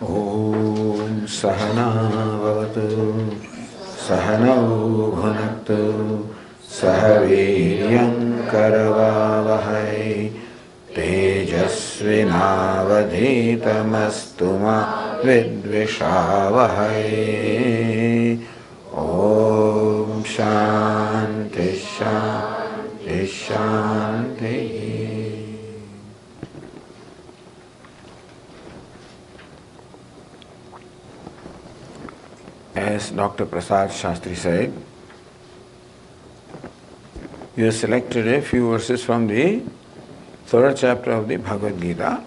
Om Sahana Vavatu Sahanau Bhunaktu Sahaviryam Karavavahai Tejasvinavadhitamastu ma vidvishavahai. Om Shanti Shanti Shanti. As Dr. Prasad Shastri said, he has selected a few verses from the third chapter of the Bhagavad Gita.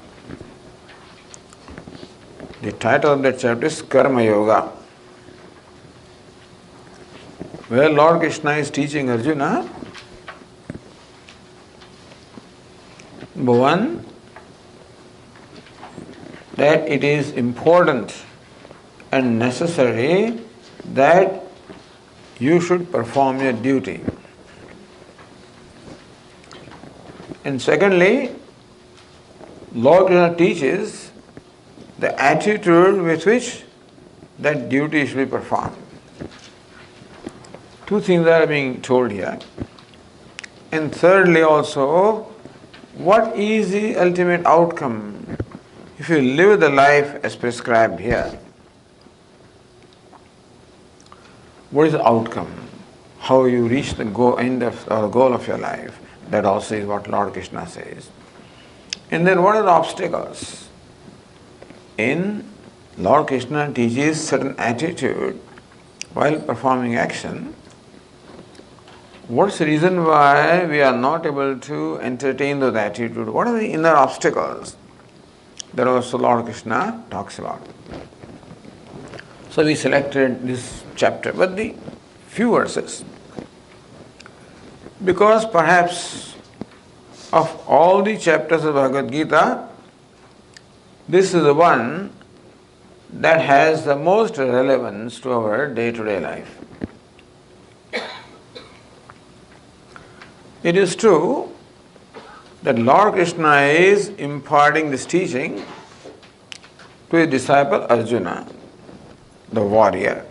The title of that chapter is Karma Yoga, where Lord Krishna is teaching Arjuna, number one, that it is important and necessary that you should perform your duty. And secondly, Lord Krishna teaches the attitude with which that duty should be performed. Two things are being told here. And thirdly also, what is the ultimate outcome if you live the life as prescribed here? What is the outcome? How you reach the goal of your life? That also is what Lord Krishna says. And then what are the obstacles? In Lord Krishna teaches certain attitude while performing action. What's the reason why we are not able to entertain those attitudes? What are the inner obstacles that also Lord Krishna talks about? So we selected this chapter, but the few verses, because perhaps of all the chapters of Bhagavad Gita, this is the one that has the most relevance to our day-to-day life. It is true that Lord Krishna is imparting this teaching to his disciple Arjuna, the warrior.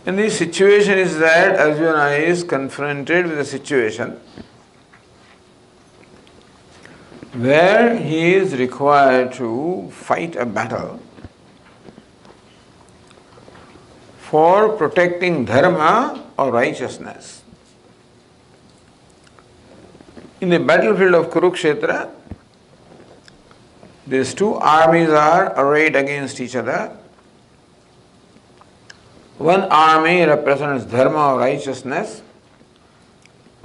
And the situation is that Arjuna is confronted with a situation where he is required to fight a battle for protecting dharma or righteousness. In the battlefield of Kurukshetra, these two armies are arrayed against each other. One army represents dharma or righteousness,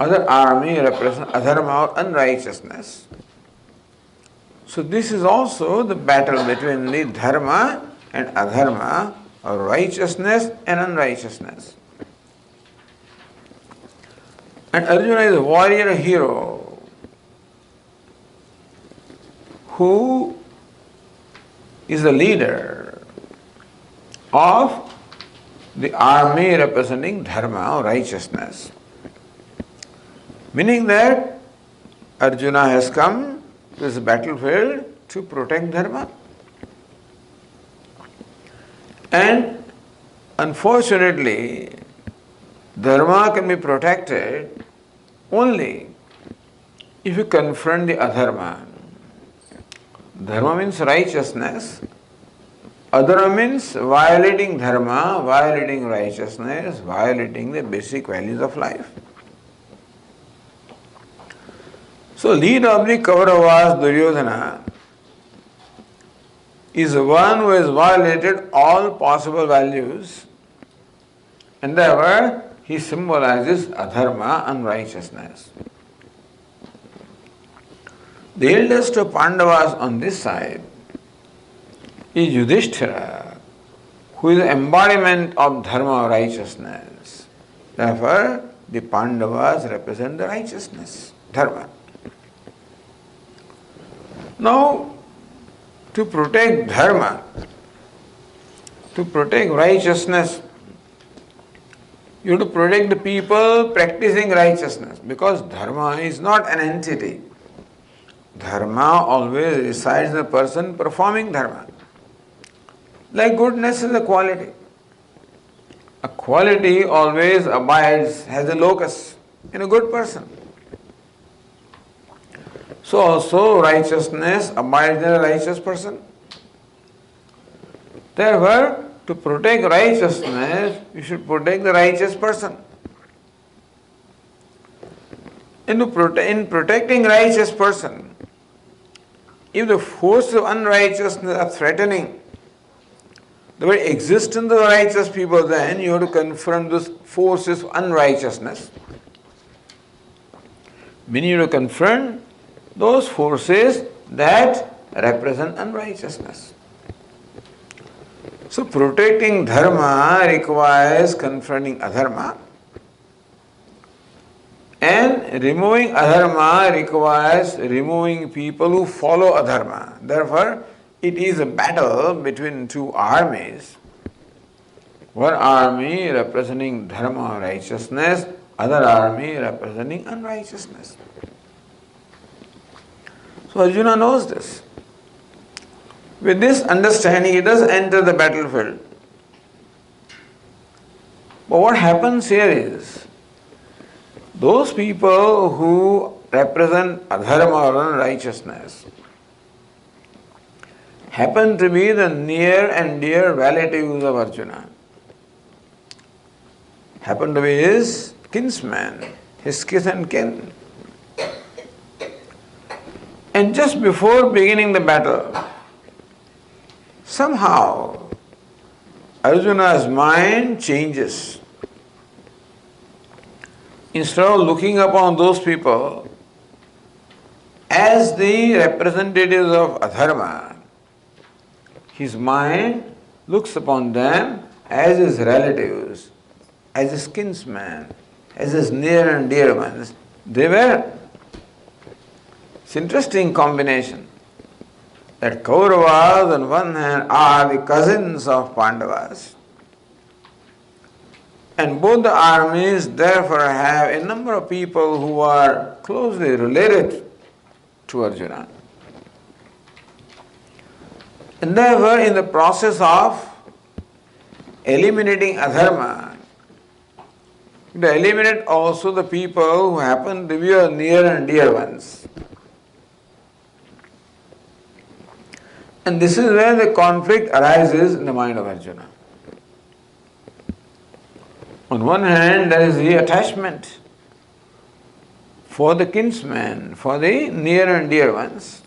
other army represents adharma or unrighteousness. So this is also the battle between the dharma and adharma, or righteousness and unrighteousness. And Arjuna is a warrior hero who is the leader of the army representing dharma or righteousness. Meaning that Arjuna has come to this battlefield to protect dharma. And unfortunately, dharma can be protected only if you confront the adharma. Dharma means righteousness. Adharma means violating dharma, violating righteousness, violating the basic values of life. So, leader of the Kauravas, Duryodhana, is one who has violated all possible values, and therefore he symbolizes adharma, unrighteousness. The eldest of Pandavas on this side is Yudhishthira, who is the embodiment of dharma or righteousness. Therefore, the Pandavas represent the righteousness, dharma. Now, to protect dharma, to protect righteousness, you have to protect the people practicing righteousness, because dharma is not an entity. Dharma always resides in the person performing dharma. Like goodness is a quality. A quality always abides, has a locus in a good person. So also righteousness abides in a righteous person. Therefore, to protect righteousness, you should protect the righteous person. In protecting righteous person, if the forces of unrighteousness are threatening the very existence of righteous people, then you have to confront those forces of unrighteousness. Meaning you have to confront those forces that represent unrighteousness. So protecting dharma requires confronting adharma, and removing adharma requires removing people who follow adharma. Therefore, it is a battle between two armies. One army representing dharma, righteousness, other army representing unrighteousness. So Arjuna knows this. With this understanding, he does enter the battlefield. But what happens here is, those people who represent adharma or unrighteousness happen to be the near and dear relatives of Arjuna. Happen to be his kinsman, his kith and kin. And just before beginning the battle, somehow Arjuna's mind changes. Instead of looking upon those people as the representatives of adharma, his mind looks upon them as his relatives, as his kinsmen, as his near and dear ones. It's an interesting combination that Kauravas on one hand are the cousins of Pandavas, and both the armies therefore have a number of people who are closely related to Arjuna. And therefore, in the process of eliminating adharma, to eliminate also the people who happen to be your near and dear ones. And this is where the conflict arises in the mind of Arjuna. On one hand, there is the attachment for the kinsmen, for the near and dear ones.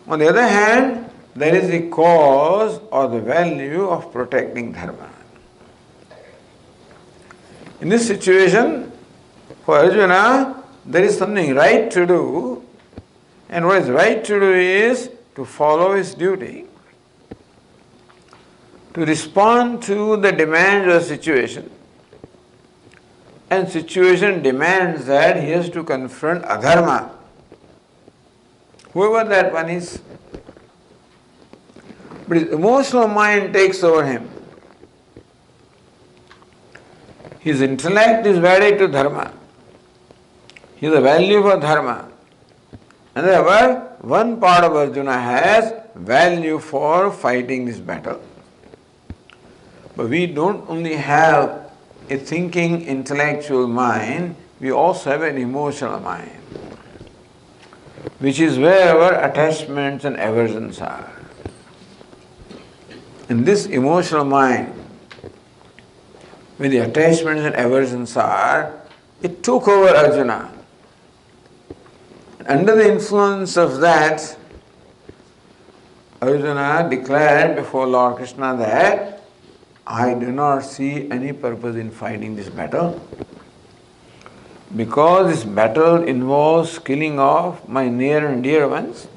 On the other hand, there is the cause or the value of protecting dharma. In this situation, for Arjuna, there is something right to do, and what is right to do is to follow his duty, to respond to the demands of the situation. And situation demands that he has to confront adharma, whoever that one is. But his emotional mind takes over him. His intellect is wedded to dharma. He has a value for dharma. And therefore, one part of Arjuna has value for fighting this battle. But we don't only have a thinking intellectual mind, we also have an emotional mind, which is where our attachments and aversions are. In this emotional mind, where the attachments and aversions are, it took over Arjuna. Under the influence of that, Arjuna declared before Lord Krishna that I do not see any purpose in fighting this battle, because this battle involves killing off my near and dear ones.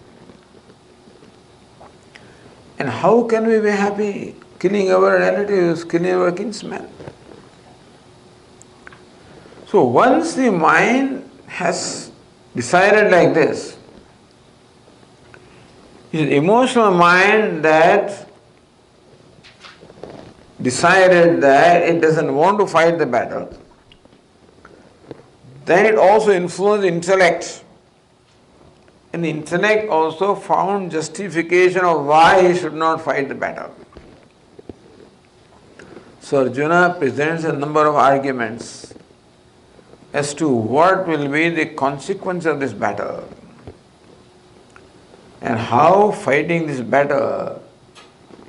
And how can we be happy killing our relatives, killing our kinsmen? So once the mind has decided like this, his emotional mind that decided that it doesn't want to fight the battle, then it also influences intellect And the intellect also found justification of why he should not fight the battle. So Arjuna presents a number of arguments as to what will be the consequence of this battle and how fighting this battle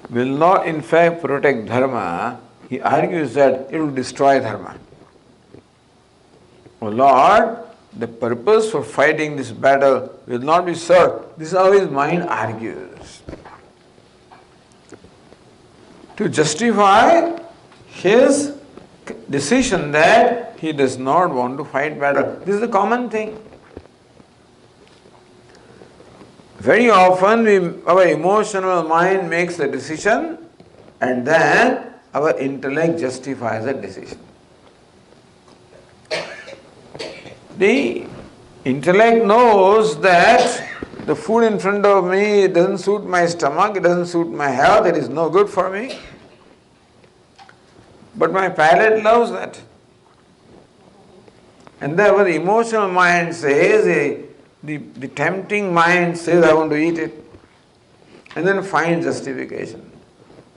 will not in fact protect dharma. He argues that it will destroy dharma. Oh Lord, the purpose for fighting this battle will not be served. This is how his mind argues. To justify his decision that he does not want to fight battle. This is a common thing. Very often our emotional mind makes a decision and then our intellect justifies that decision. The intellect knows that the food in front of me doesn't suit my stomach, it doesn't suit my health, it is no good for me. But my palate loves that. And therefore the emotional mind says, the tempting mind says, I want to eat it. And then find justification.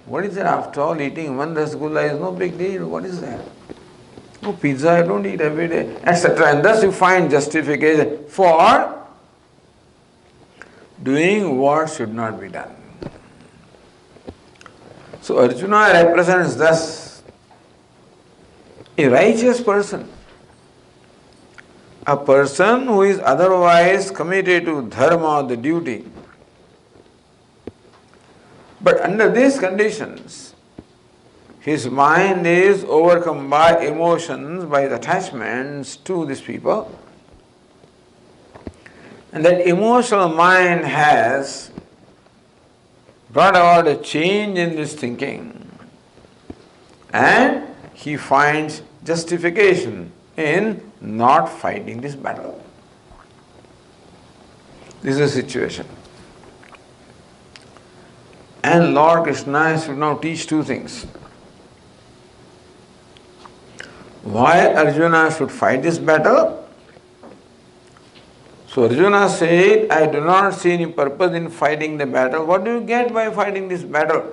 What is that? After all, eating one rasgulla is no big deal. What is that? Oh, pizza I don't eat every day, etc. And thus you find justification for doing what should not be done. So Arjuna represents thus a righteous person, a person who is otherwise committed to dharma, the duty. But under these conditions, his mind is overcome by emotions, by attachments to these people. And that emotional mind has brought about a change in this thinking. And he finds justification in not fighting this battle. This is the situation. And Lord Krishna should now teach two things. Why Arjuna should fight this battle? So Arjuna said, I do not see any purpose in fighting the battle. What do you get by fighting this battle?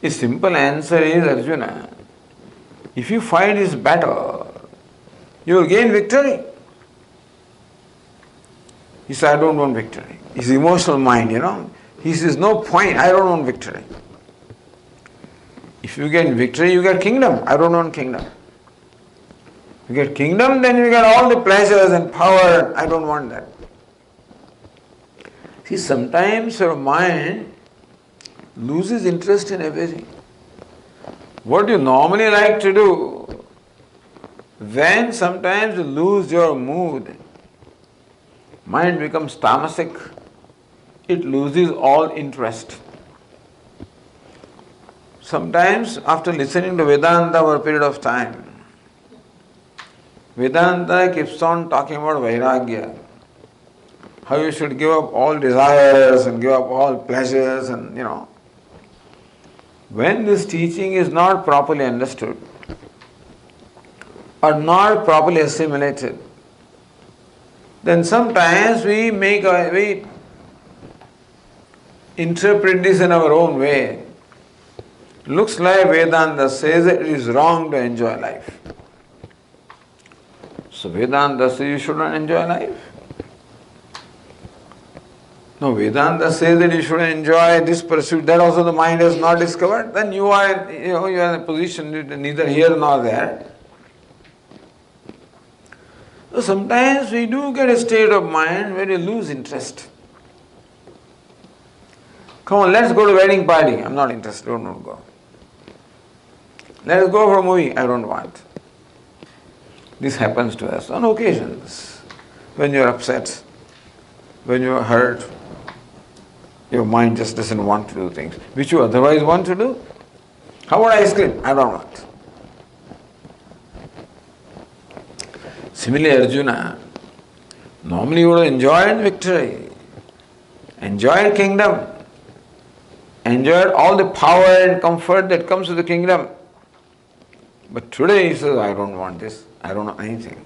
A simple answer is, Arjuna, if you fight this battle, you will gain victory. He said, I don't want victory. His emotional mind, he says, no point, I don't want victory. If you get victory, you get kingdom. I don't want kingdom. You get kingdom, then you get all the pleasures and power. I don't want that. See, sometimes your mind loses interest in everything. What you normally like to do, when sometimes you lose your mood, mind becomes tamasic, it loses all interest. Sometimes after listening to Vedanta over a period of time, Vedanta keeps on talking about Vairagya, how you should give up all desires and give up all pleasures and When this teaching is not properly understood or not properly assimilated, then sometimes we interpret this in our own way. Looks like Vedanta says that it is wrong to enjoy life. So Vedanta says you should not enjoy life. No, Vedanta says that you should enjoy this pursuit, that also the mind has not discovered. Then you are in a position neither here nor there. So sometimes we do get a state of mind where you lose interest. Come on, let's go to a wedding party. I'm not interested, don't want to go. Let us go for a movie. I don't want. This happens to us on occasions. When you're upset, when you're hurt, your mind just doesn't want to do things which you otherwise want to do. How about ice cream? I don't want. Similarly, Arjuna, normally you would have enjoyed victory, enjoyed kingdom, enjoyed all the power and comfort that comes with the kingdom. But today he says, I don't want this, I don't know anything.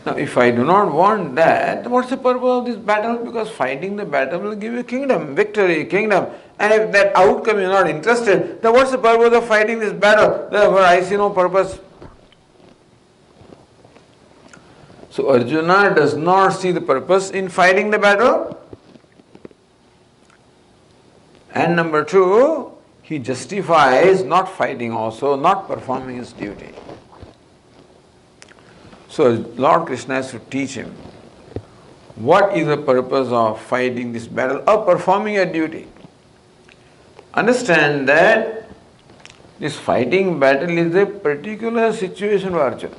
Now, if I do not want that, what's the purpose of this battle? Because fighting the battle will give you kingdom, victory, kingdom. And if that outcome you're not interested, then what's the purpose of fighting this battle? Therefore, I see no purpose. So Arjuna does not see the purpose in fighting the battle. And number two, he justifies not fighting also, not performing his duty. So Lord Krishna has to teach him what is the purpose of fighting this battle or performing a duty. Understand that this fighting battle is a particular situation for Arjuna.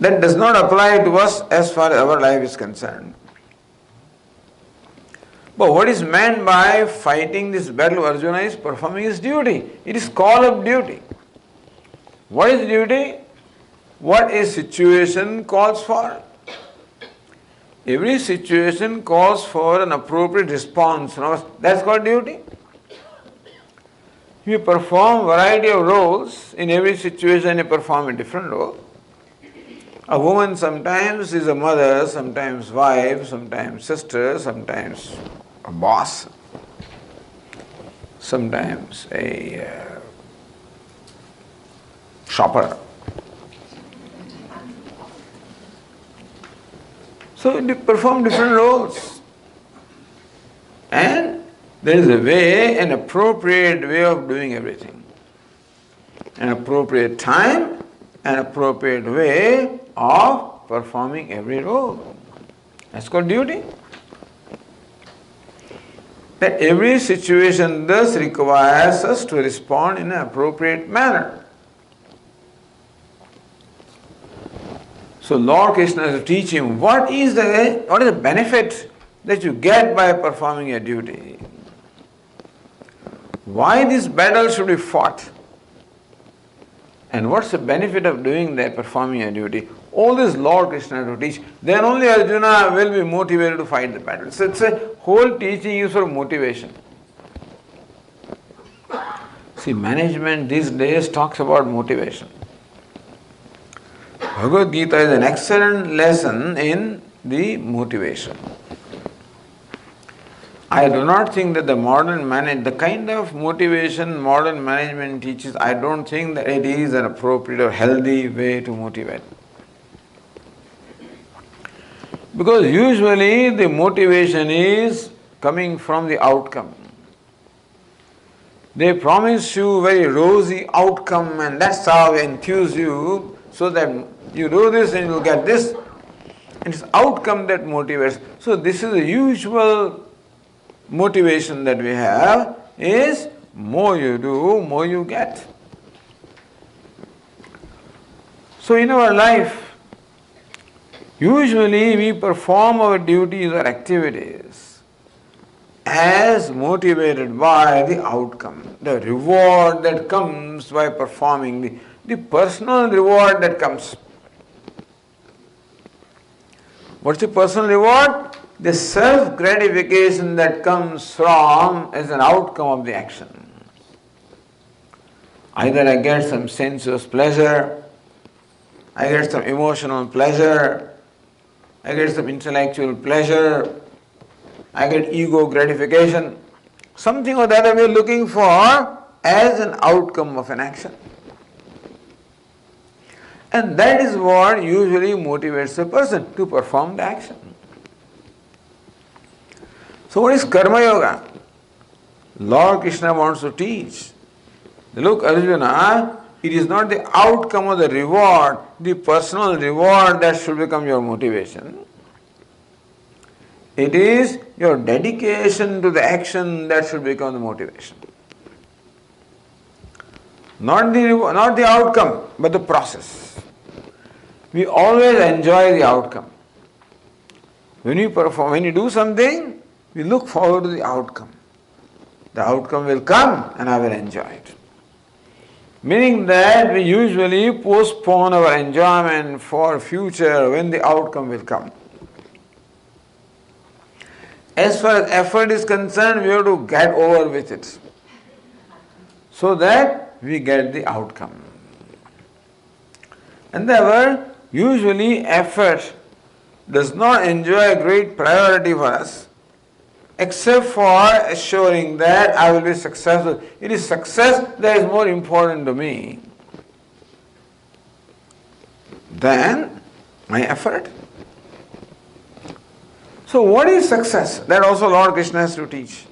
That does not apply to us as far as our life is concerned. But what is meant by fighting this battle of Arjuna is performing his duty. It is call of duty. What is duty? What a situation calls for. Every situation calls for an appropriate response. That's called duty. You perform variety of roles. In every situation you perform a different role. A woman sometimes is a mother, sometimes wife, sometimes sister, sometimes a boss, sometimes a shopper. So you perform different roles. And there is a way, an appropriate way of doing everything. An appropriate time, an appropriate way of performing every role. That's called duty. That every situation thus requires us to respond in an appropriate manner. So Lord Krishna has to teach him what is the benefit that you get by performing your duty. Why this battle should be fought? And what's the benefit of doing that, performing your duty? All this Lord Krishna has to teach. Then only Arjuna will be motivated to fight the battle. So it's a whole teaching is for motivation. See, management these days talks about motivation. Bhagavad Gita is an excellent lesson in the motivation. I do not think that the kind of motivation modern management teaches, I don't think that it is an appropriate or healthy way to motivate. Because usually the motivation is coming from the outcome. They promise you very rosy outcome and that's how they enthuse you so that you do this and you'll get this. And it's outcome that motivates. So this is the usual motivation that we have is more you do, more you get. So in our life, usually we perform our duties or activities as motivated by the outcome, the reward that comes by performing, the personal reward that comes. What's the personal reward? The self-gratification that comes from as an outcome of the action. Either I get some sensuous pleasure, I get some emotional pleasure, I get some intellectual pleasure, I get ego gratification. Something or the other we're looking for as an outcome of an action. And that is what usually motivates a person to perform the action. So what is Karma Yoga? Lord Krishna wants to teach. Look, Arjuna, it is not the outcome of the reward, the personal reward that should become your motivation. It is your dedication to the action that should become the motivation. Not the outcome, but the process. We always enjoy the outcome. When you do something, we look forward to the outcome. The outcome will come and I will enjoy it. Meaning that we usually postpone our enjoyment for future when the outcome will come. As far as effort is concerned, we have to get over with it so that we get the outcome. And therefore, Usually effort does not enjoy a great priority for us except for assuring that I will be successful. It is success that is more important to me than my effort. So what is success? That also Lord Krishna has to teach.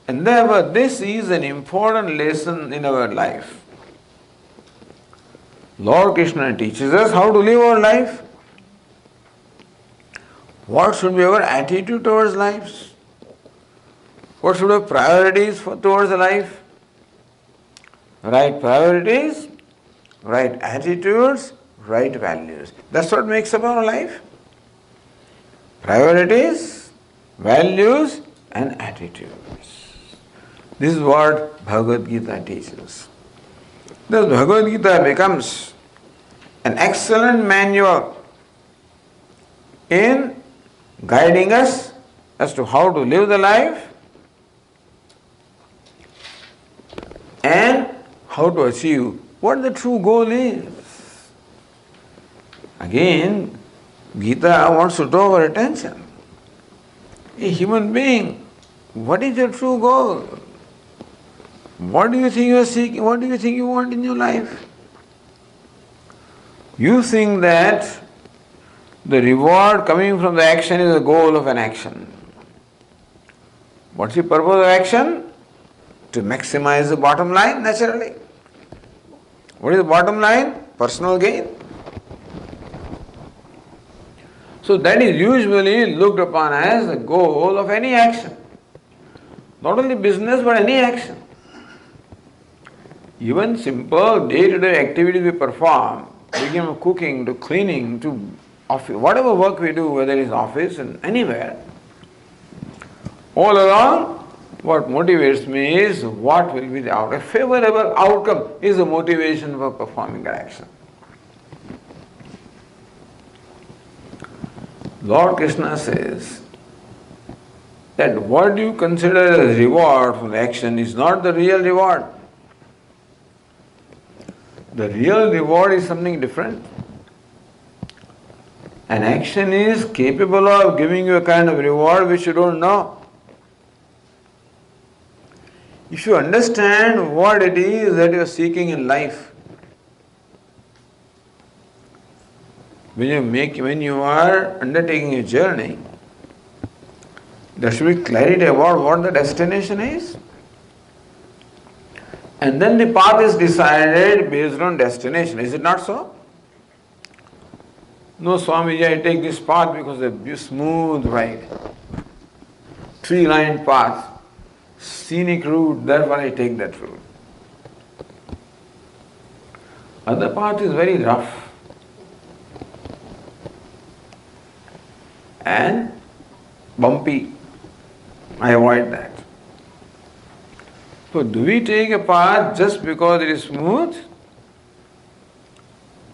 And therefore this is an important lesson in our life. Lord Krishna teaches us how to live our life. What should be our attitude towards life? What should be priorities towards life? Right priorities, right attitudes, right values. That's what makes up our life. Priorities, values and attitudes. This is what Bhagavad Gita teaches. Thus Bhagavad Gita becomes an excellent manual in guiding us as to how to live the life and how to achieve what the true goal is. Again, Gita wants to draw our attention. A human being, what is your true goal? What do you think you are seeking? What do you think you want in your life? You think that the reward coming from the action is the goal of an action. What's the purpose of action? To maximize the bottom line, naturally. What is the bottom line? Personal gain. So that is usually looked upon as the goal of any action. Not only business but any action. Even simple day-to-day activities we perform, beginning from cooking to cleaning to office, whatever work we do, whether it's office and anywhere, all along what motivates me is what will be the outcome. A favorable outcome is the motivation for performing that action. Lord Krishna says that what you consider as reward from the action is not the real reward. The real reward is something different. An action is capable of giving you a kind of reward which you don't know. If you understand what it is that you are seeking in life, when you are undertaking a journey, there should be clarity about what the destination is. And then the path is decided based on destination. Is it not so? No, Swami, I take this path because it's a smooth ride, tree-lined path, scenic route, therefore I take that route. Other path is very rough and bumpy. I avoid that. So do we take a path just because it is smooth?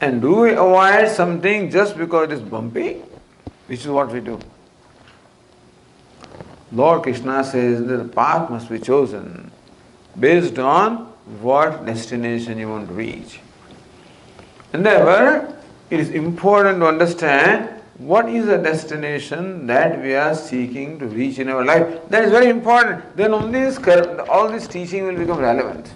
And do we avoid something just because it is bumpy? Which is what we do. Lord Krishna says that the path must be chosen based on what destination you want to reach. And therefore, it is important to understand what is the destination that we are seeking to reach in our life. That is very important. Then only all this teaching will become relevant.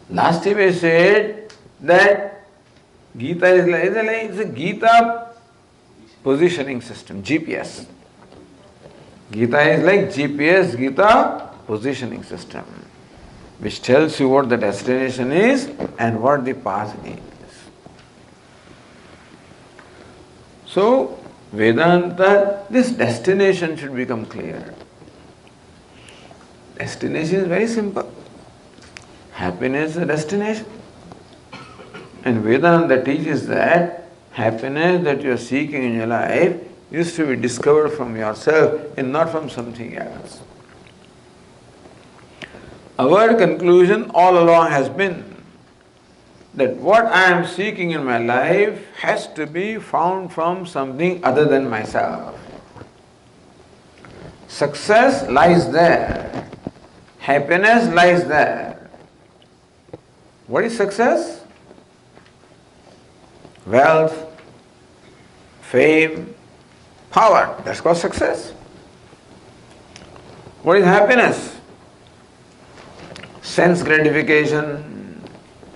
Last time I said that Gita is a Gita positioning system, GPS. Gita is like GPS, Gita positioning system, which tells you what the destination is and what the path is. So, Vedanta, this destination should become clear. Destination is very simple. Happiness is a destination. And Vedanta teaches that happiness that you are seeking in your life is to be discovered from yourself and not from something else. Our conclusion all along has been that what I am seeking in my life has to be found from something other than myself. Success lies there. Happiness lies there. What is success? wealth, fame, power. That's called success. What is happiness? Sense gratification,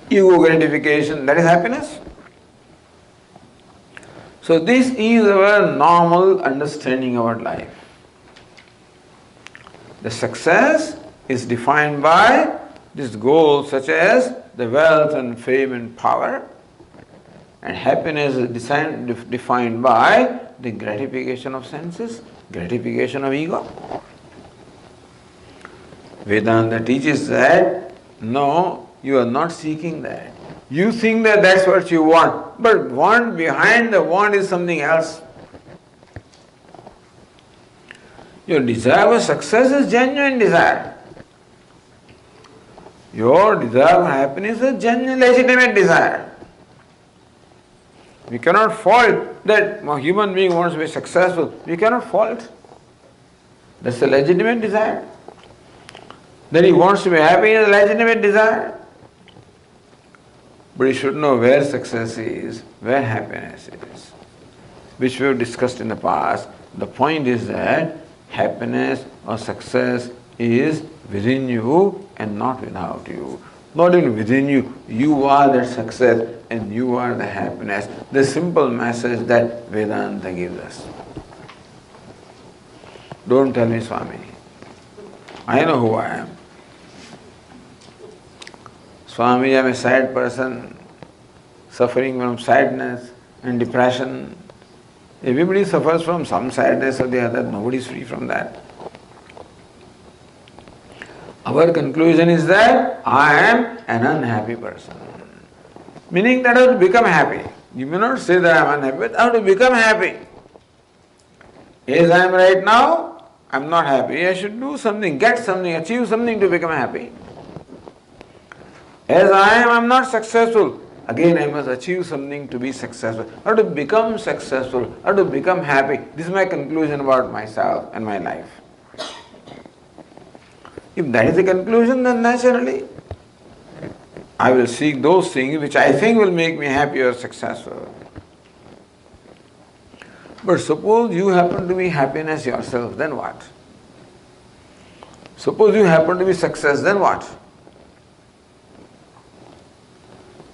ego gratification, that is happiness. So this is our normal understanding about life. The success is defined by this goal such as the wealth and fame and power, and happiness is defined by the gratification of senses, gratification of ego. Vedanta teaches that no, you are not seeking that. You think that that's what you want, but behind the want is something else. Your desire for success is genuine desire. Your desire for happiness is a genuine, legitimate desire. We cannot fault that a human being wants to be successful. We cannot fault. That's a legitimate desire. That he wants to be happy is a legitimate desire. But he should know where success is, where happiness is, which we have discussed in the past. The point is that happiness or success is within you and not without you. Not even within you, you are that success and you are the happiness. The simple message that Vedanta gives us. Don't tell me, Swami. I know who I am. Swami, I am a sad person, suffering from sadness and depression. Everybody suffers from some sadness or the other. Nobody is free from that. Our conclusion is that I am an unhappy person. Meaning that I have to become happy. You may not say that I am unhappy, but I have to become happy. As I am right now, I am not happy. I should do something, get something, achieve something to become happy. As I am not successful. Again, I must achieve something to be successful. I have to become successful. I have to become happy. This is my conclusion about myself and my life. If that is the conclusion, then naturally I will seek those things which I think will make me happy or successful. But suppose you happen to be happiness yourself, then what? Suppose you happen to be success, then what?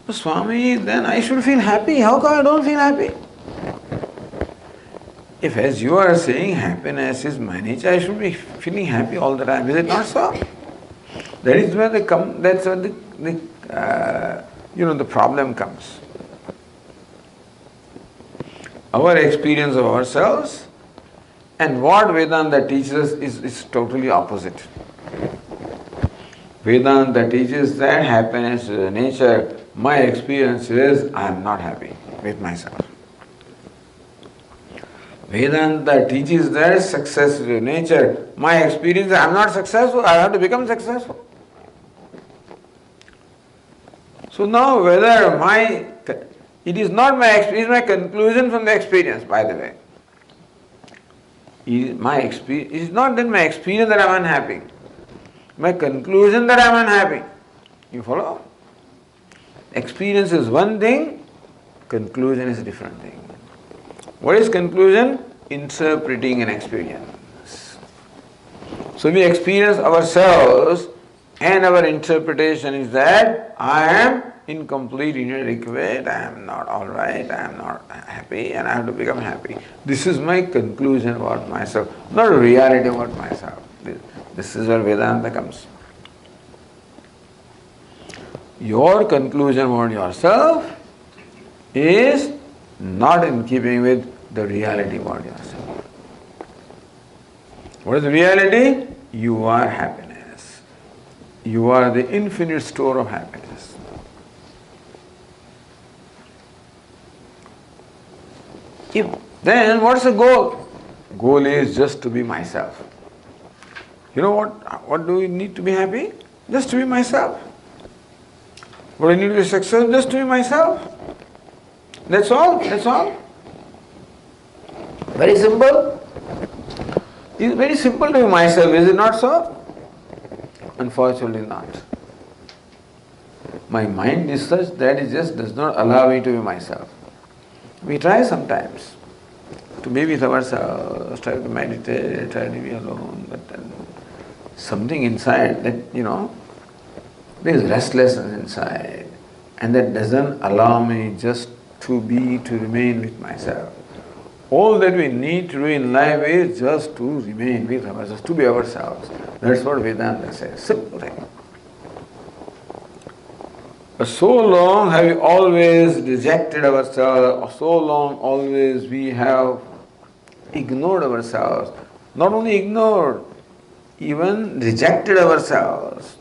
Swami, then I should feel happy. How come I don't feel happy? If as you are saying happiness is my nature, I should be feeling happy all the time. Is it not so? That is where that's where the problem comes. Our experience of ourselves and what Vedanta teaches us is totally opposite. Vedanta teaches that happiness is a nature. My experience is I am not happy with myself. Vedanta teaches that success is a nature. My experience is I am not successful, I have to become successful. So now whether it is not my experience, it is my conclusion from the experience, by the way. It is not then my experience that I am unhappy. My conclusion that I am unhappy. You follow? Experience is one thing, conclusion is a different thing. What is conclusion? Interpreting an experience. So we experience ourselves and our interpretation is that I am incomplete, inadequate, I am not alright, I am not happy and I have to become happy. This is my conclusion about myself, not a reality about myself. This is where Vedanta comes. Your conclusion about yourself is not in keeping with the reality about yourself. What is the reality? You are happiness. You are the infinite store of happiness. Then what's the goal? Goal is just to be myself. You know what do we need to be happy? Just to be myself. What I need to be successful? Just to be myself. That's all. That's all. Very simple. It's very simple to be myself, is it not so? Unfortunately not. My mind is such that it just does not allow me to be myself. We try sometimes to be with ourselves, try to meditate, try to be alone, but then something inside that, there is restlessness inside, and that doesn't allow me just to remain with myself. All that we need to do in life is just to remain with ourselves, to be ourselves. That's what Vedanta says. Simple thing. But so long have we always rejected ourselves, or so long always we have ignored ourselves. Not only ignored, even rejected ourselves.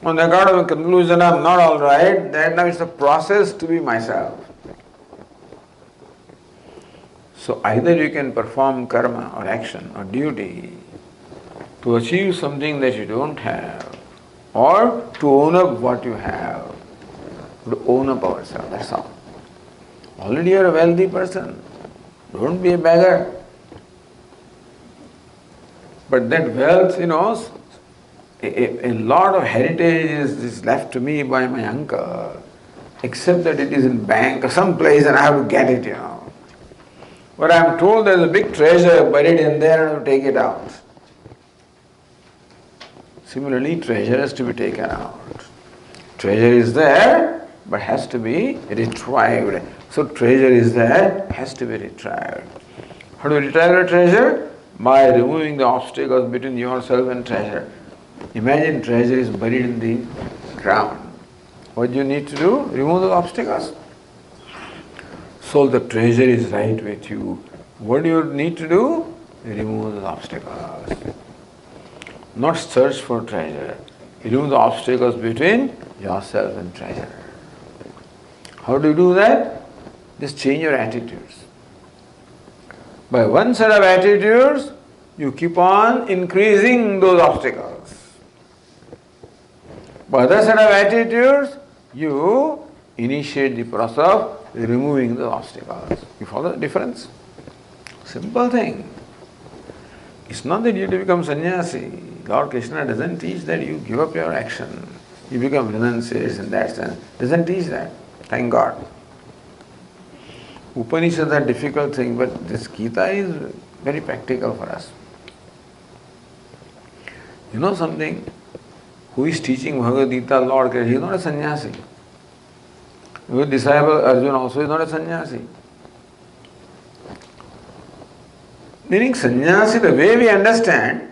On account of a conclusion, I'm not all right, that now it's a process to be myself. So either you can perform karma or action or duty to achieve something that you don't have, or to own up what you have, to own up ourselves, that's all. Already you're a wealthy person, don't be a beggar. But that wealth, a lot of heritage is left to me by my uncle, except that it is in bank or some place and I have to get it, But I am told there is a big treasure buried in there and I have to take it out. Similarly, treasure has to be taken out. Treasure is there, but has to be retrieved. So treasure is there, has to be retrieved. How do you retrieve a treasure? By removing the obstacles between yourself and treasure. Imagine treasure is buried in the ground. What do you need to do? Remove the obstacles. So the treasure is right with you. What do you need to do? Remove the obstacles. Not search for treasure. Remove the obstacles between yourself and treasure. How do you do that? Just change your attitudes. By one set of attitudes, you keep on increasing those obstacles. By other set of attitudes, you initiate the process of removing the obstacles. You follow the difference? Simple thing. It's not that you have to become sannyasi. Lord Krishna doesn't teach that you give up your action. You become renunciates in that sense. Doesn't teach that. Thank God. Upanishads are difficult thing, but this Gita is very practical for us. You know something? Who is teaching Bhagavad Gita, Lord Krishna? He is not a sannyasi. Your disciple Arjuna also is not a sannyasi. Meaning sannyasi, the way we understand,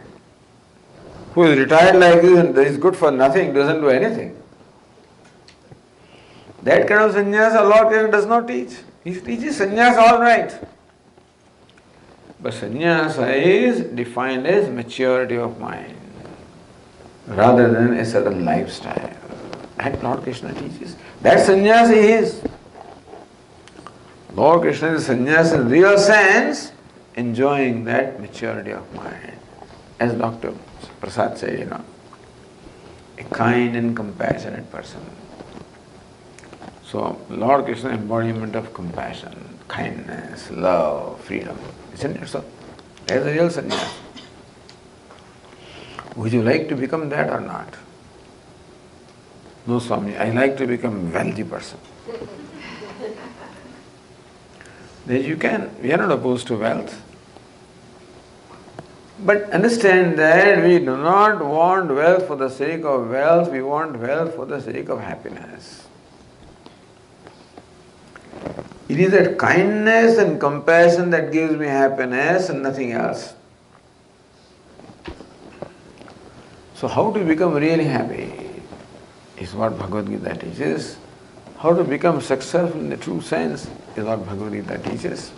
who is retired like this and is good for nothing, doesn't do anything. That kind of sannyasa Lord Krishna does not teach. He teaches sannyasa all right. But sannyasa is defined as maturity of mind rather than a certain lifestyle. That Lord Krishna teaches. That sannyasa is. Lord Krishna is sannyasa in real sense, enjoying that maturity of mind. As Dr. Prasad said, a kind and compassionate person. So, Lord Krishna embodiment of compassion, kindness, love, freedom. Isn't it so? That is the real sannyasa. Would you like to become that or not? No, Swami, I like to become a wealthy person. Then you can. We are not opposed to wealth. But understand that we do not want wealth for the sake of wealth, we want wealth for the sake of happiness. It is that kindness and compassion that gives me happiness and nothing else. So how to become really happy is what Bhagavad Gita teaches. How to become successful in the true sense is what Bhagavad Gita teaches.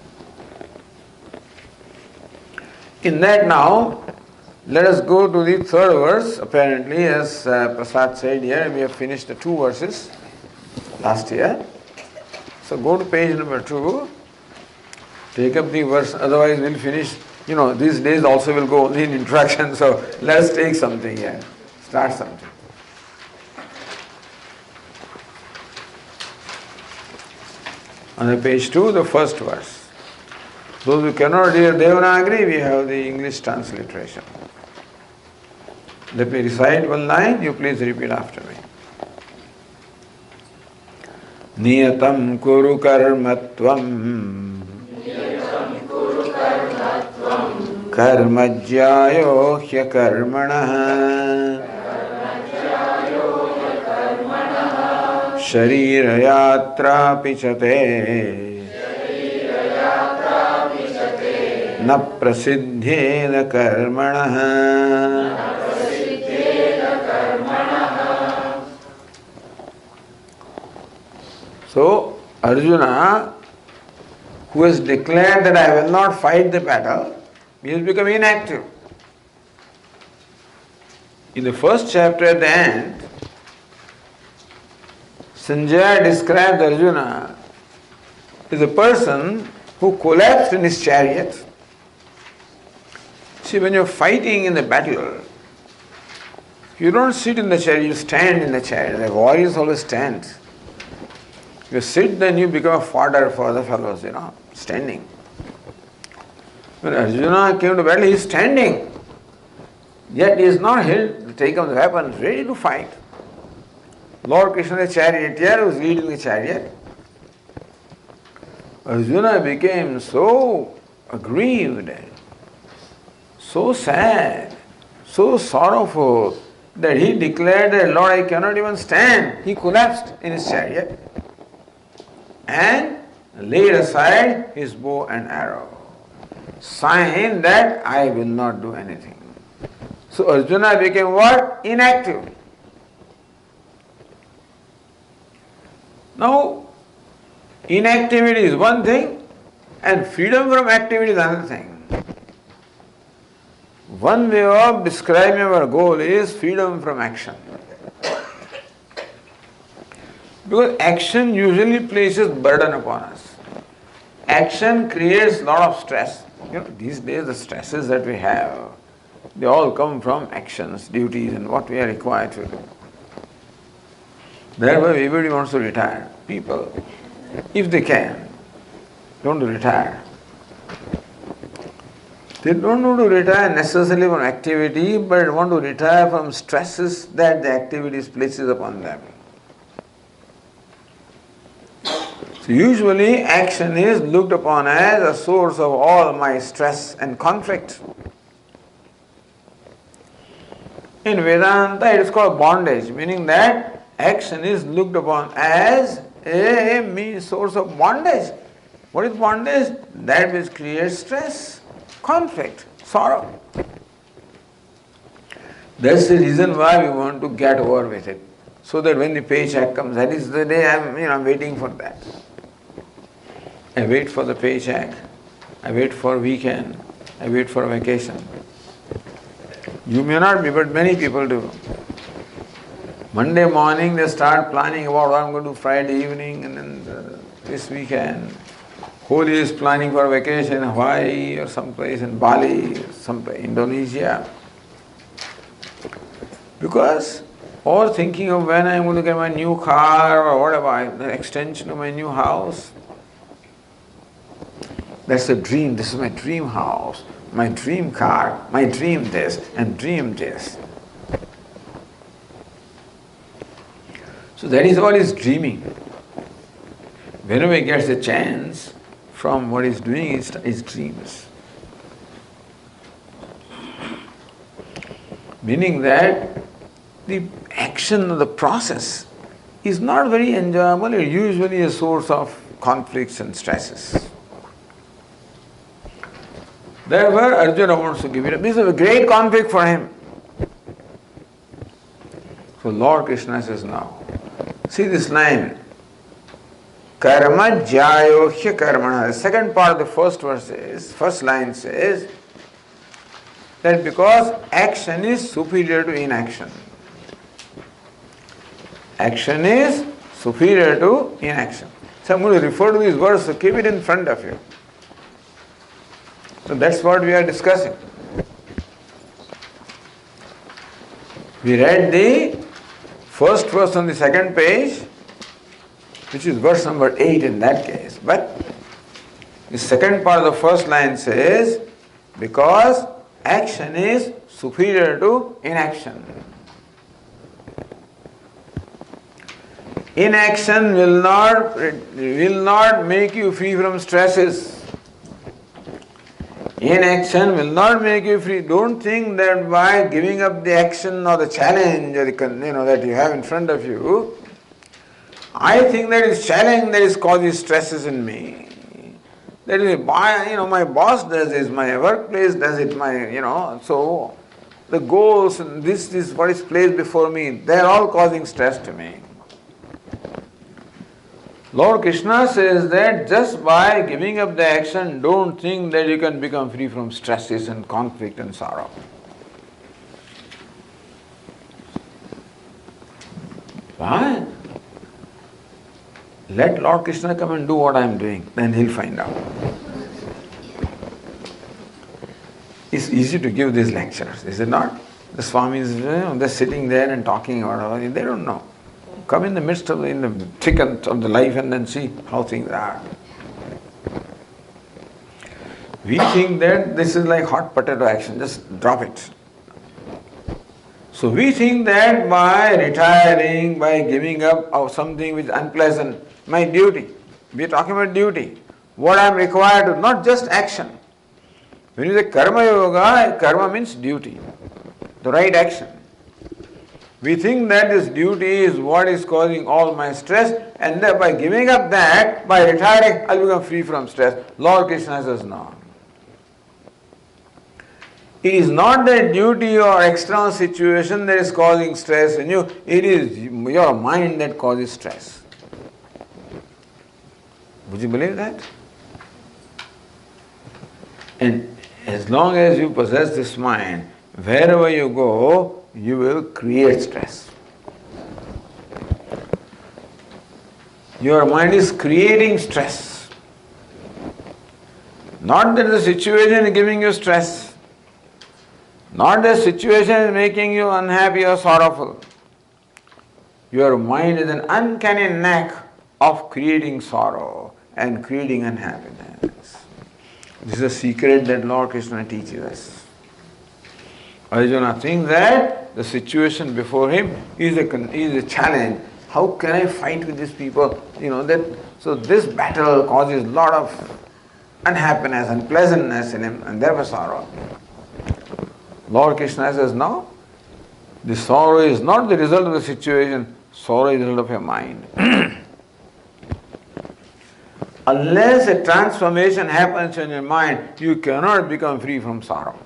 In that now, let us go to the third verse. Apparently, as Prasad said here, we have finished the 2 verses last year. So go to page number 2, take up the verse, otherwise we'll finish. These days also will go only in introduction, so let us take something here, start something. On the page 2, the first verse. Those who cannot read Devanagari, we have the English transliteration. Let me recite one line, you please repeat after me. Niyatam kuru karmatvam karmajyayo hyakarmanah Sharirayatra pichate na prasidhyena karmanah. So, Arjuna, who has declared that I will not fight the battle, he has become inactive. In the first chapter at the end, Sanjaya described Arjuna as a person who collapsed in his chariot. See, when you're fighting in the battle, you don't sit in the chariot, you stand in the chariot. The warriors always stand. You sit, then you become a fodder for the fellows, standing. When Arjuna came to battle, he is standing. Yet he is not held to take up the weapons, ready to fight. Lord Krishna, the charioteer, was leading the chariot. Arjuna became so aggrieved, so sad, so sorrowful, that he declared that, Lord, I cannot even stand. He collapsed in his chariot and laid aside his bow and arrow. Sign that I will not do anything. So Arjuna became what? Inactive. Now, inactivity is one thing and freedom from activity is another thing. One way of describing our goal is freedom from action. Because action usually places burden upon us. Action creates a lot of stress. These days the stresses that we have, they all come from actions, duties and what we are required to do. Therefore everybody wants to retire. People, if they can, don't retire. They don't want to retire necessarily from activity, but want to retire from stresses that the activities places upon them. So usually action is looked upon as a source of all my stress and conflict. In Vedanta it is called bondage, meaning that action is looked upon as a source of bondage. What is bondage? That which creates stress, conflict, sorrow. That's the reason why we want to get over with it. So that when the paycheck comes, that is the day I'm waiting for that. I wait for the paycheck, I wait for weekend, I wait for vacation. You may not be, but many people do. Monday morning they start planning about what I'm going to do Friday evening and then this weekend. Whole is planning for vacation in Hawaii or someplace in Bali, someplace Indonesia. Because or thinking of when I'm going to get my new car or whatever, the extension of my new house. That's a dream. This is my dream house, my dream car, my dream this and dream this. So that is what is dreaming. Whenever he gets a chance from what he's doing, his dreams. Meaning that the action of the process is not very enjoyable, it's usually a source of conflicts and stresses. Therefore, Arjuna wants to give it up. This is a great conflict for him. So Lord Krishna says now, see this line, Karma jyayo hya karmana. The second part of the first line says that because action is superior to inaction. Action is superior to inaction. So I'm going to refer to these words, so keep it in front of you. So that's what we are discussing. We read the first verse on the second page, which is verse number 8 in that case. But the second part of the first line says, because action is superior to inaction. Inaction will not make you free from stresses. Inaction will not make you free. Don't think that by giving up the action or the challenge or that you have in front of you, I think that is challenge that is causing stresses in me. That is why my boss does this, my workplace does it, so the goals and this is what is placed before me, they are all causing stress to me. Lord Krishna says that just by giving up the action, don't think that you can become free from stresses and conflict and sorrow. Why? Let Lord Krishna come and do what I am doing, then he'll find out. It's easy to give these lectures, is it not? The Swamis, they're sitting there and talking about it, they don't know. Come in the midst of in the thick of the life and then see how things are. We think that this is like hot potato action, just drop it. So we think that by retiring, by giving up of something which is unpleasant, my duty, we are talking about duty, what I am required to, not just action. When you say karma yoga, karma means duty, the right action. We think that this duty is what is causing all my stress, and that by giving up that, by retiring, I'll become free from stress. Lord Krishna says no. It is not the duty or external situation that is causing stress in you, it is your mind that causes stress. Would you believe that? And as long as you possess this mind, wherever you go, you will create stress. Your mind is creating stress. Not that the situation is giving you stress. Not that the situation is making you unhappy or sorrowful. Your mind is an uncanny knack of creating sorrow and creating unhappiness. This is a secret that Lord Krishna teaches us. Arjuna thinks that the situation before him is a challenge. How can I fight with these people? So this battle causes a lot of unhappiness, unpleasantness in him, and therefore sorrow. Lord Krishna says, no, the sorrow is not the result of the situation, sorrow is the result of your mind. Unless a transformation happens in your mind, you cannot become free from sorrow.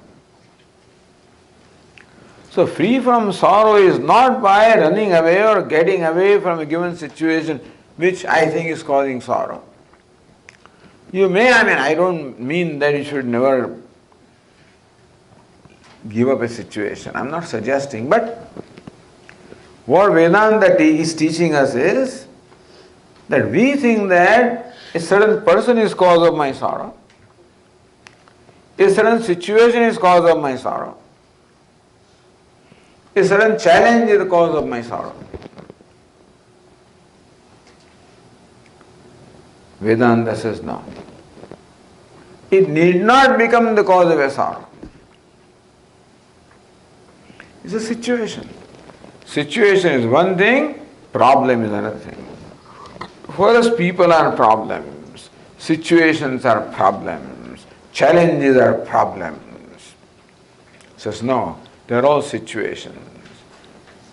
So free from sorrow is not by running away or getting away from a given situation which I think is causing sorrow. I don't mean that you should never give up a situation. I'm not suggesting, but what Vedanta is teaching us is that we think that a certain person is cause of my sorrow, a certain situation is cause of my sorrow, a certain challenge is the cause of my sorrow. Vedanta says no. It need not become the cause of a sorrow. It's a situation. Situation is one thing, problem is another thing. For us, people are problems, situations are problems, challenges are problems. Says no, they are all situations.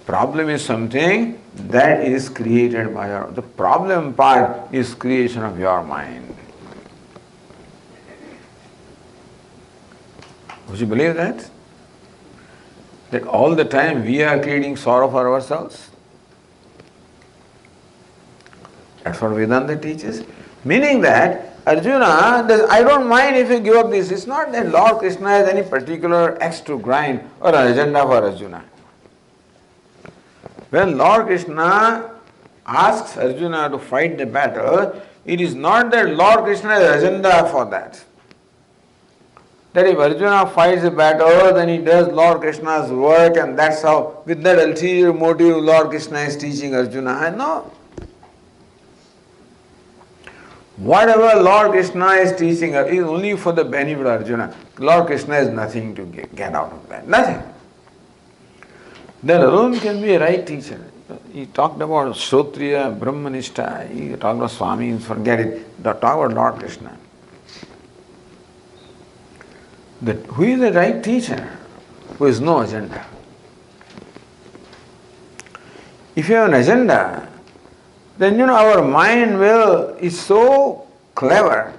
Problem is something that is created by the problem part is creation of your mind. Would you believe that? That all the time we are creating sorrow for ourselves? That's what Vedanta teaches. Meaning that, Arjuna, I don't mind if you give up this. It's not that Lord Krishna has any particular axe to grind or an agenda for Arjuna. When Lord Krishna asks Arjuna to fight the battle, it is not that Lord Krishna has an agenda for that. That if Arjuna fights a battle, then he does Lord Krishna's work, and that's how, with that ulterior motive, Lord Krishna is teaching Arjuna. No. Whatever Lord Krishna is teaching is only for the benefit of Arjuna. Lord Krishna has nothing to get out of that. Nothing. That alone can be a right teacher. he talked about Shrotriya, Brahmanishta, he talked about Swami, forget it. Talk about Lord Krishna. That who is the right teacher? Who has no agenda. If you have an agenda, then our mind is so clever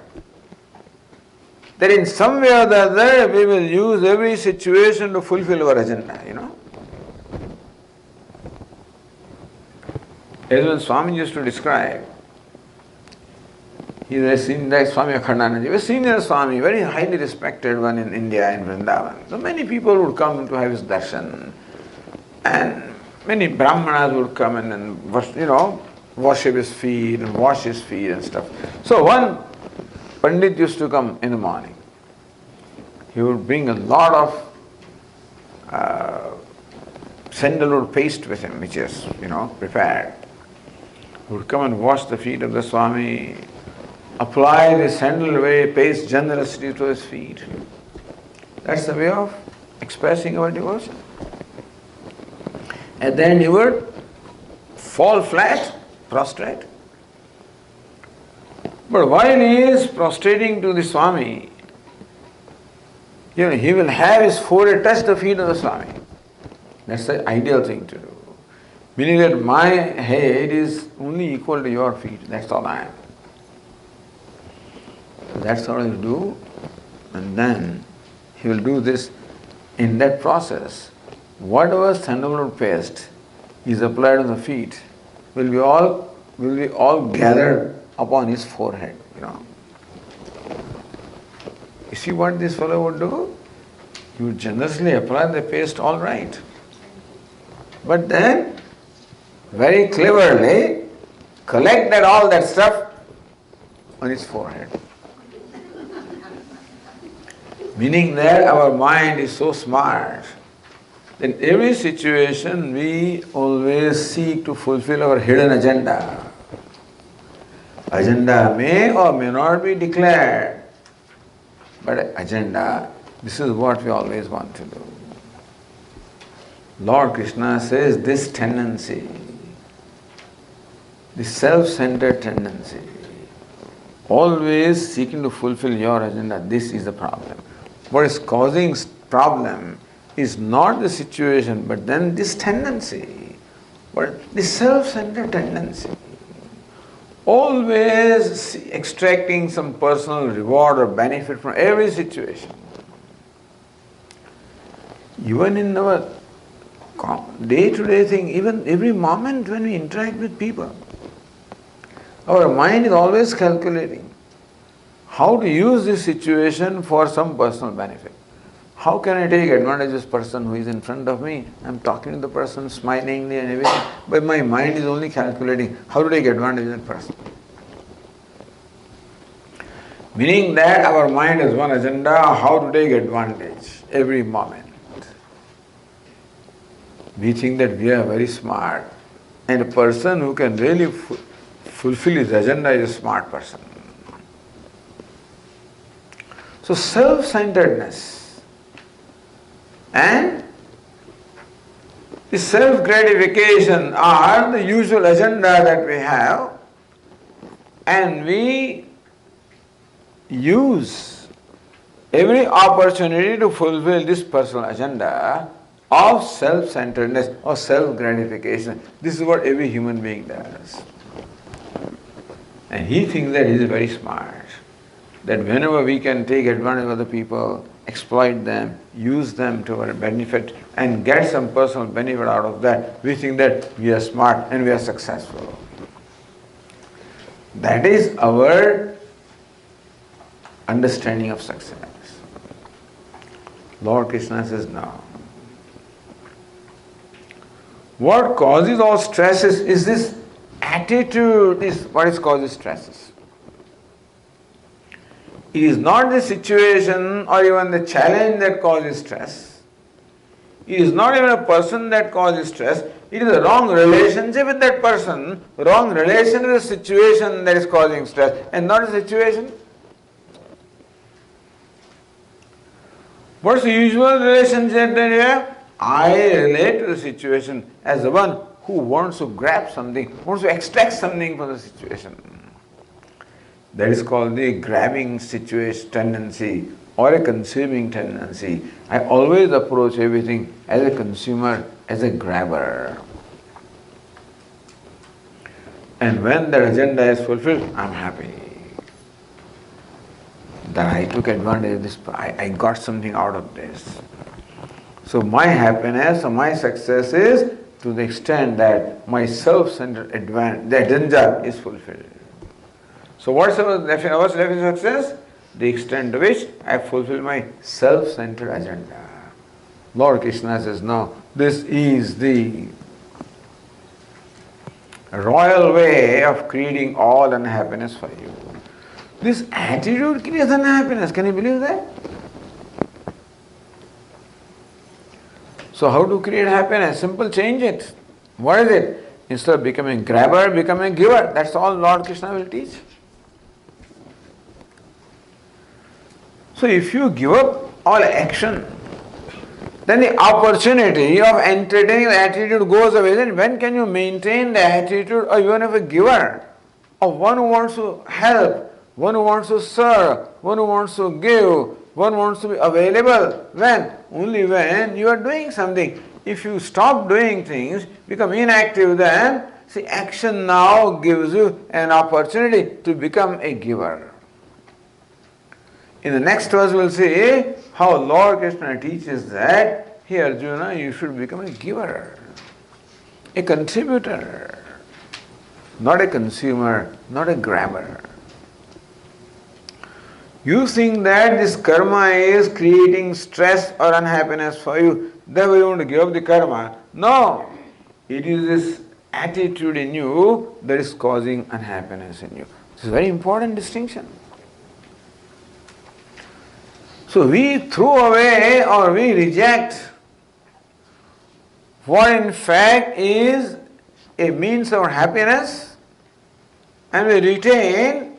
that in some way or the other we will use every situation to fulfill our agenda, As when Swami used to describe, he is a senior Swami Akhandananda, a senior Swami, very highly respected one in India, in Vrindavan. So many people would come to have his darshan, and many Brahmanas would come and worship his feet and wash his feet and stuff. So one Pandit used to come in the morning. He would bring a lot of sandalwood paste with him, which is, prepared. He would come and wash the feet of the Swami, apply the sandalwood paste generously to his feet. That's the way of expressing our devotion. And then he would fall flat, prostrate. But while he is prostrating to the Swami, he will have his forehead touch the feet of the Swami. That's the ideal thing to do. Meaning that my head is only equal to your feet. That's all I am. So that's how he will do. And then he will do this. In that process, whatever sandalwood paste is applied on the feet will be all gathered upon his forehead. You see what this fellow would do? He would generously apply the paste all right. But then, very cleverly, collect all that stuff on his forehead. Meaning that our mind is so smart that in every situation we always seek to fulfill our hidden agenda. Agenda may or may not be declared, but agenda, this is what we always want to do. Lord Krishna says this tendency, this self-centered tendency, always seeking to fulfill your agenda, this is the problem. What is causing problem is not the situation, but then this tendency, but this self-centered tendency. Always extracting some personal reward or benefit from every situation. Even in our day-to-day thing, even every moment when we interact with people, our mind is always calculating how to use this situation for some personal benefit. How can I take advantage of this person who is in front of me? I'm talking to the person smilingly and everything, but my mind is only calculating how to take advantage of that person. Meaning that our mind has one agenda, how to take advantage every moment. We think that we are very smart, and a person who can really fulfill his agenda is a smart person. So self-centeredness and the self-gratification are the usual agenda that we have, and we use every opportunity to fulfill this personal agenda of self-centeredness or self-gratification. This is what every human being does. And he thinks that he is very smart, that whenever we can take advantage of other people, exploit them, use them to our benefit, and get some personal benefit out of that, we think that we are smart and we are successful. That is our understanding of success. Lord Krishna says no. What causes all stresses is this attitude, is what is causes stresses. It is not the situation or even the challenge that causes stress. It is not even a person that causes stress. It is a wrong relationship with that person, wrong relation with the situation that is causing stress, and not a situation. What's the usual relationship that you have? I relate to the situation as the one who wants to grab something, wants to extract something from the situation. That is called the grabbing situation tendency or a consuming tendency. I always approach everything as a consumer, as a grabber. And when that agenda is fulfilled, I'm happy that I took advantage of this, I got something out of this. So my happiness or my success is to the extent that my self-centered the agenda is fulfilled. So what's the definition of success? The extent to which I fulfill my self-centered agenda. Lord Krishna says, no, this is the royal way of creating all unhappiness for you. This attitude creates unhappiness. Can you believe that? So how to create happiness? Simple, change it. What is it? Instead of becoming a grabber, become a giver. That's all Lord Krishna will teach. So if you give up all action, then the opportunity of entertaining the attitude goes away. Then when can you maintain the attitude of even of a giver, of one who wants to help, one who wants to serve, one who wants to give, one wants to be available? When? Only when you are doing something. If you stop doing things, become inactive, then see, action now gives you an opportunity to become a giver. In the next verse we'll see how Lord Krishna teaches that, hey Arjuna, you should become a giver, a contributor, not a consumer, not a grabber. You think that this karma is creating stress or unhappiness for you, therefore you want to give up the karma. No, it is this attitude in you that is causing unhappiness in you. This is a very important distinction. So we throw away or we reject what in fact is a means of happiness, and we retain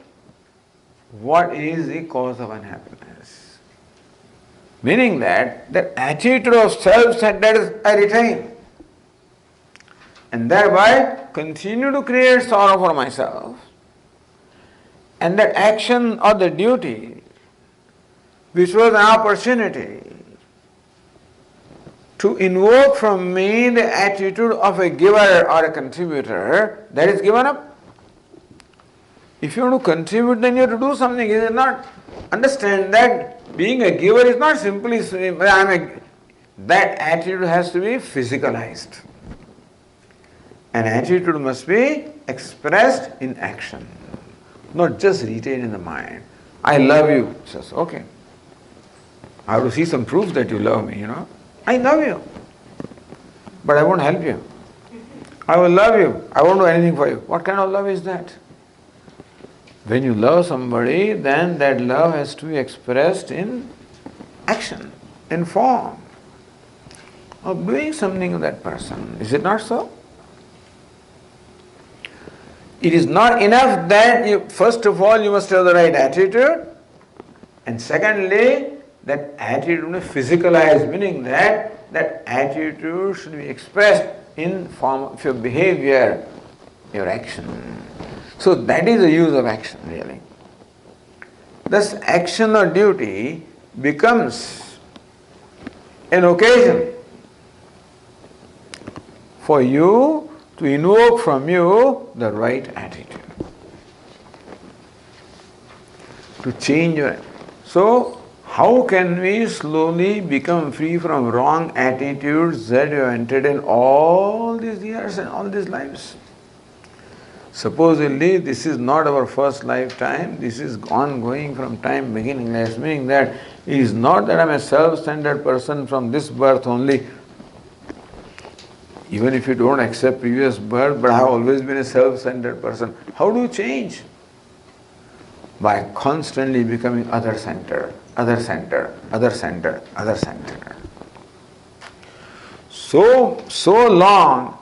what is the cause of unhappiness. Meaning that the attitude of self-centeredness I retain, and thereby continue to create sorrow for myself, and that action or the duty which was an opportunity to invoke from me the attitude of a giver or a contributor, that is given up. If you want to contribute, then you have to do something. It is not, understand that being a giver is not simply, that attitude has to be physicalized. An attitude must be expressed in action, not just retained in the mind. I love you. Says, okay. I have to see some proof that you love me, I love you. But I won't help you. I will love you. I won't do anything for you. What kind of love is that? When you love somebody, then that love has to be expressed in action, in form of doing something to that person. Is it not so? It is not enough that first of all you must have the right attitude, and secondly, that attitude is physicalized, meaning that that attitude should be expressed in form of your behavior, your action. So that is the use of action, really. Thus, action or duty becomes an occasion for you to invoke from you the right attitude, to change your. So, how can we slowly become free from wrong attitudes that you have entered in all these years and all these lives? Supposedly, this is not our first lifetime, this is ongoing from time beginningless, meaning that it is not that I am a self-centered person from this birth only. Even if you don't accept previous birth, but I have always been a self-centered person. How do you change? By constantly becoming other-centered, other-centered, other-centered, other-centered. So long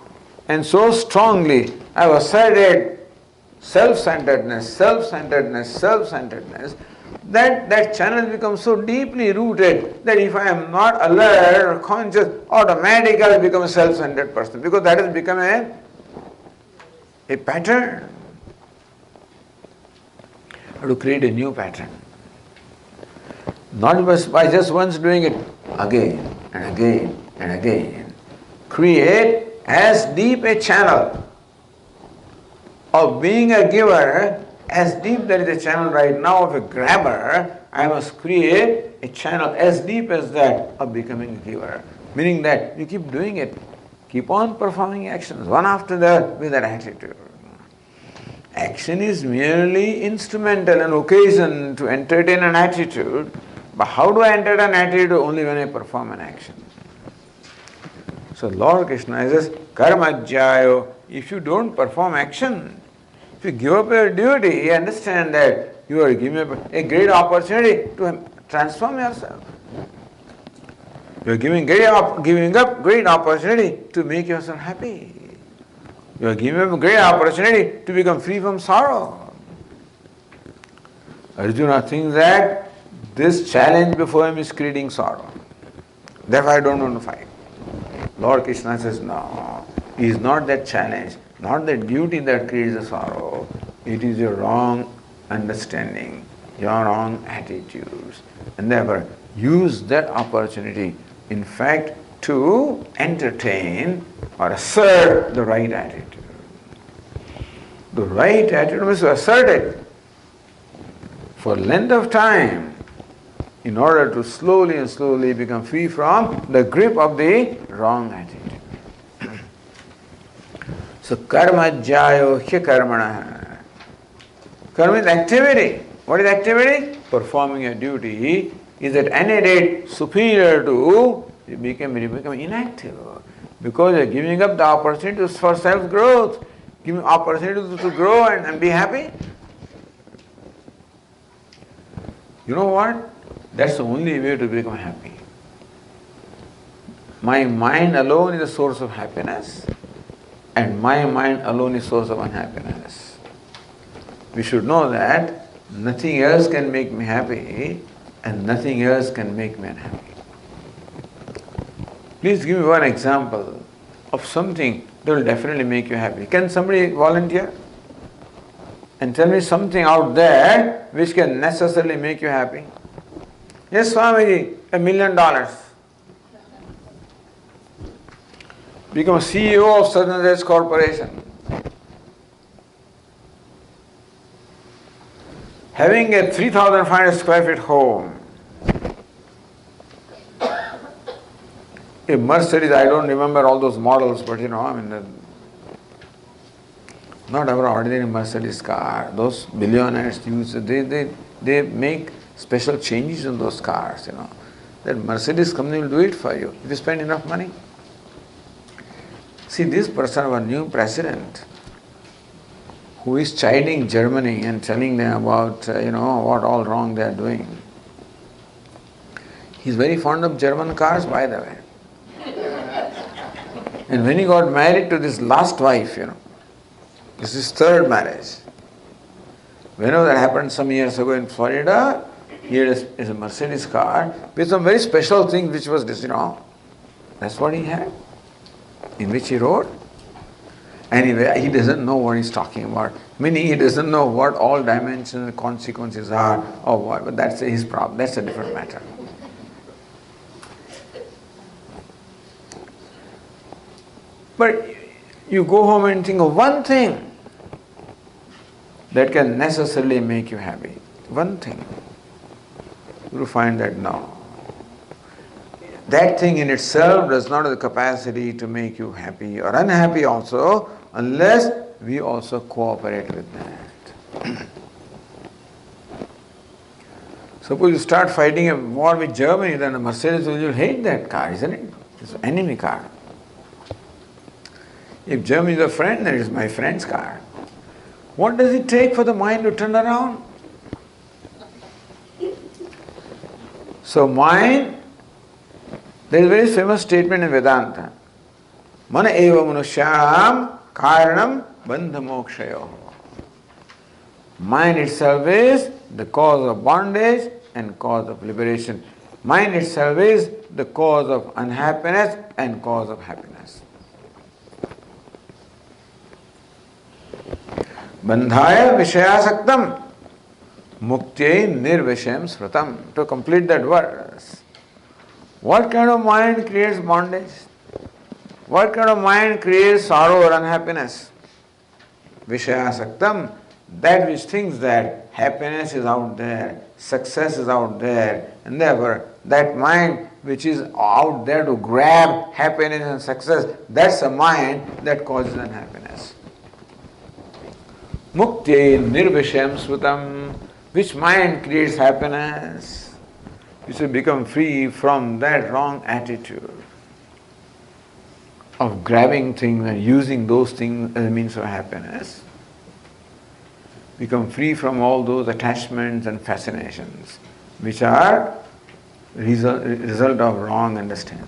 and so strongly I have asserted self-centeredness, self-centeredness, self-centeredness, that channel becomes so deeply rooted that if I am not alert or conscious, automatically I become a self-centered person, because that has become a pattern. I have to create a new pattern. Not by just once doing it again and again and again. Create as deep a channel of being a giver, as deep there is a channel right now of a grabber. I must create a channel as deep as that of becoming a giver. Meaning that you keep doing it, keep on performing actions one after the other with that attitude. Action is merely instrumental, an occasion to entertain an attitude. But how do I entertain an attitude? Only when I perform an action. So Lord Krishna says, karmajjayo, if you don't perform action, if you give up your duty, understand that you are giving up a great opportunity to transform yourself. You are giving up great opportunity to make yourself happy. You are giving up a great opportunity to become free from sorrow. Arjuna thinks that this challenge before him is creating sorrow. Therefore I don't want to fight. Lord Krishna says, no, it is not that challenge, not the duty that creates the sorrow. It is your wrong understanding, your wrong attitudes. And therefore use that opportunity, in fact, to entertain or assert the right attitude. The right attitude must be asserted for length of time in order to slowly and slowly become free from the grip of the wrong attitude. So karmajjayo hya karmana. Karma is activity. What is activity? Performing a duty is at any rate superior to become inactive. Because you are giving up the opportunity for self-growth, giving opportunity to grow and be happy. You know what? That's the only way to become happy. My mind alone is a source of happiness, and my mind alone is source of unhappiness. We should know that nothing else can make me happy, and nothing else can make me unhappy. Please give me one example of something that will definitely make you happy. Can somebody volunteer? And tell me something out there which can necessarily make you happy. Yes, Swamiji, $1 million. Become CEO of Southern Corporation. Having a 3,500 square feet home. A Mercedes, I don't remember all those models, but not our ordinary Mercedes car. Those billionaires use, they make special changes in those cars, That Mercedes company will do it for you if you spend enough money. See, this person, our new president, who is chiding Germany and telling them about, what all wrong they are doing. He's very fond of German cars, by the way. And when he got married to this last wife, this is his third marriage. Whenever that happened some years ago in Florida, he had a Mercedes car with some very special thing which was this, That's what he had, in which he rode. Anyway, he doesn't know what he's talking about. Meaning he doesn't know what all dimensions and consequences are or what, but that's his problem. That's a different matter. But you go home and think of one thing that can necessarily make you happy. One thing. You will find that no. That thing in itself does not have the capacity to make you happy or unhappy also, unless we also cooperate with that. Suppose you start fighting a war with Germany, then a Mercedes will hate that car, isn't it? It's an enemy car. If Germany is a friend, then it is my friend's car. What does it take for the mind to turn around? So mind, there is a very famous statement in Vedanta. Mana eva manushyanam karanam bandha mokshayo. Mind itself is the cause of bondage and cause of liberation. Mind itself is the cause of unhappiness and cause of happiness. Bandhaya vishayasaktam muktye nirvishayam smritam. To complete that verse, what kind of mind creates bondage? What kind of mind creates sorrow or unhappiness? Vishayasaktam, that which thinks that happiness is out there, success is out there, and therefore that mind which is out there to grab happiness and success, that's a mind that causes unhappiness. Mukti nirvishayam svutam, which mind creates happiness? You should become free from that wrong attitude of grabbing things and using those things as a means of happiness. Become free from all those attachments and fascinations which are result of wrong understanding.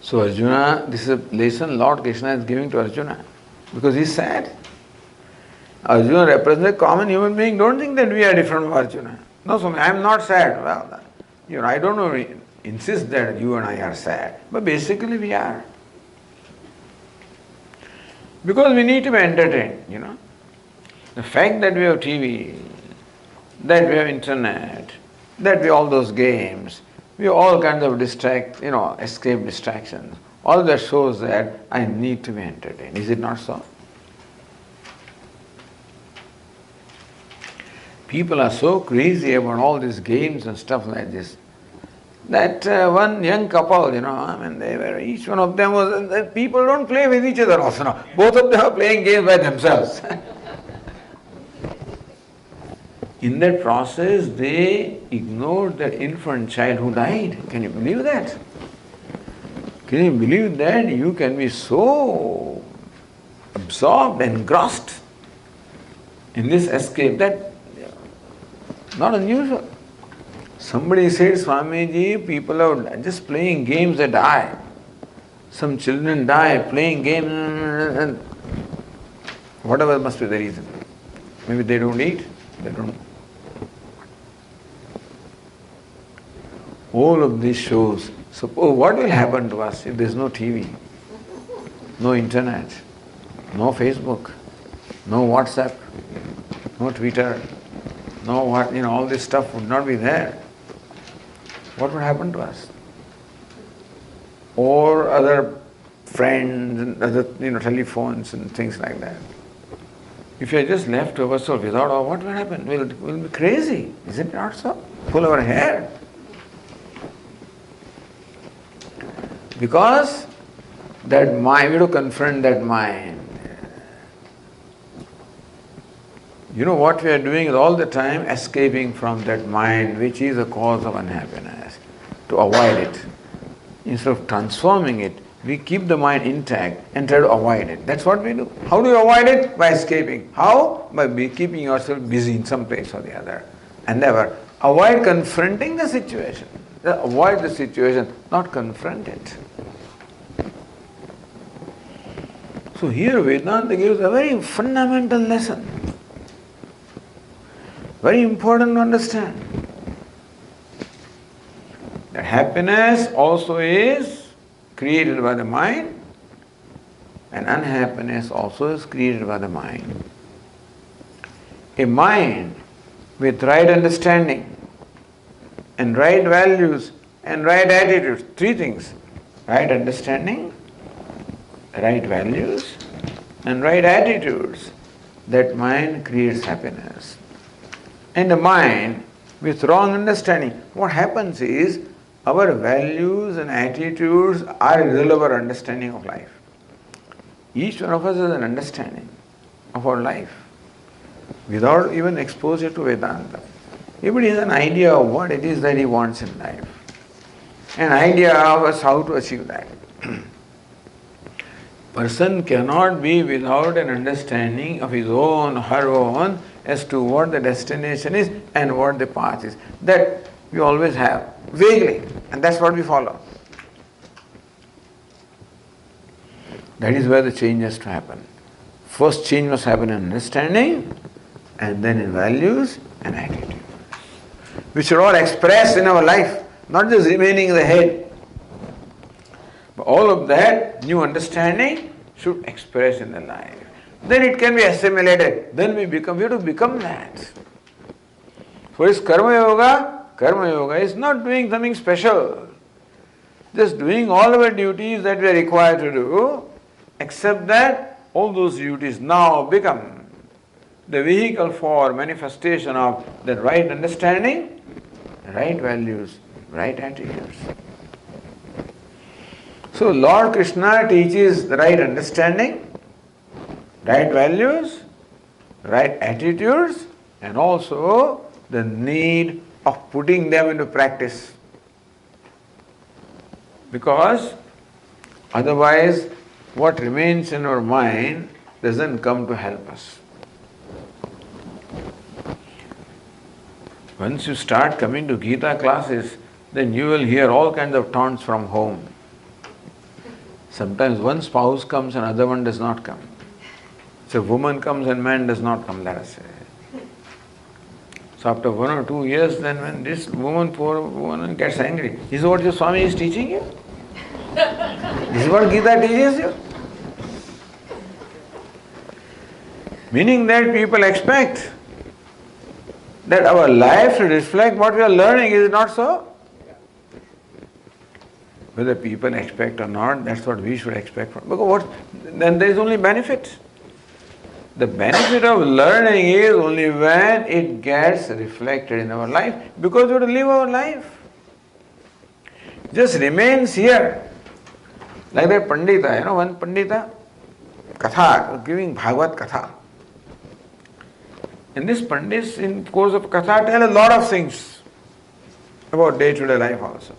So Arjuna, this is a lesson Lord Krishna is giving to Arjuna because he's sad. Arjuna represents a common human being. Don't think that we are different from Arjuna. No, Swami, I am not sad. Well, I don't know, insist that you and I are sad, but basically we are. Because we need to be entertained, The fact that we have TV, that we have internet, that we have all those games, we have all kinds of escape distractions. All that shows that I need to be entertained. Is it not so? People are so crazy about all these games and stuff like this. That one young couple, each one of them was, people don't play with each other also now. Both of them are playing games by themselves. In that process, they ignored that infant child who died. Can you believe that? Can you believe that you can be so absorbed, engrossed in this escape that not unusual. Somebody said, Swamiji, people are just playing games, they die. Some children die playing games, and whatever must be the reason. Maybe they don't eat, they don't. All of this shows, suppose what will happen to us if there is no TV, no internet, no Facebook, no WhatsApp, no Twitter, no all this stuff would not be there. What would happen to us? Or other friends and other telephones and things like that. If you are just left to ourselves without what will happen? We'll be crazy, is it not so? Pull our hair. Because that mind, we have to confront that mind. What we are doing is all the time escaping from that mind which is a cause of unhappiness, to avoid it. Instead of transforming it, we keep the mind intact and try to avoid it. That's what we do. How do you avoid it? By escaping. How? By keeping yourself busy in some place or the other. And never avoid confronting the situation. Avoid the situation, not confront it. So here Vedanta gives a very fundamental lesson. Very important to understand. That happiness also is created by the mind, and unhappiness also is created by the mind. A mind with right understanding and right values and right attitudes, three things: right understanding, right values, and right attitudes. That mind creates happiness. And a mind with wrong understanding, what happens is our values and attitudes are a result of our understanding of life. Each one of us has an understanding of our life without even exposure to Vedanta. Everybody has an idea of what it is that he wants in life, an idea of how to achieve that. Person cannot be without an understanding of his own, her own, as to what the destination is and what the path is. That we always have, vaguely, and that's what we follow. That is where the change has to happen. First change must happen in understanding, and then in values and attitude. We should all express in our life, not just remaining in the head. But all of that new understanding should express in the life. Then it can be assimilated. Then we have to become that. What is karma yoga? Karma yoga is not doing something special. Just doing all our duties that we are required to do, except that all those duties now become the vehicle for manifestation of the right understanding, right values, right attitudes. So Lord Krishna teaches the right understanding, right values, right attitudes, and also the need of putting them into practice. Because otherwise, what remains in our mind doesn't come to help us. Once you start coming to Gita classes, then you will hear all kinds of taunts from home. Sometimes one spouse comes and other one does not come. So woman comes and man does not come, let us say. So after 1 or 2 years, then when this woman, poor woman, gets angry, this is what your Swami is teaching you? This is what Gita teaches you? Meaning that people expect that our life should reflect what we are learning, is it not so? Whether people expect or not, that's what we should expect from. Because then there is only benefit. The benefit of learning is only when it gets reflected in our life, because we have to live our life. Just remains here. Like that Pandita, one Pandita, Katha, giving Bhagawad Katha. And this Pandits in course of Katha tell a lot of things about day-to-day life also.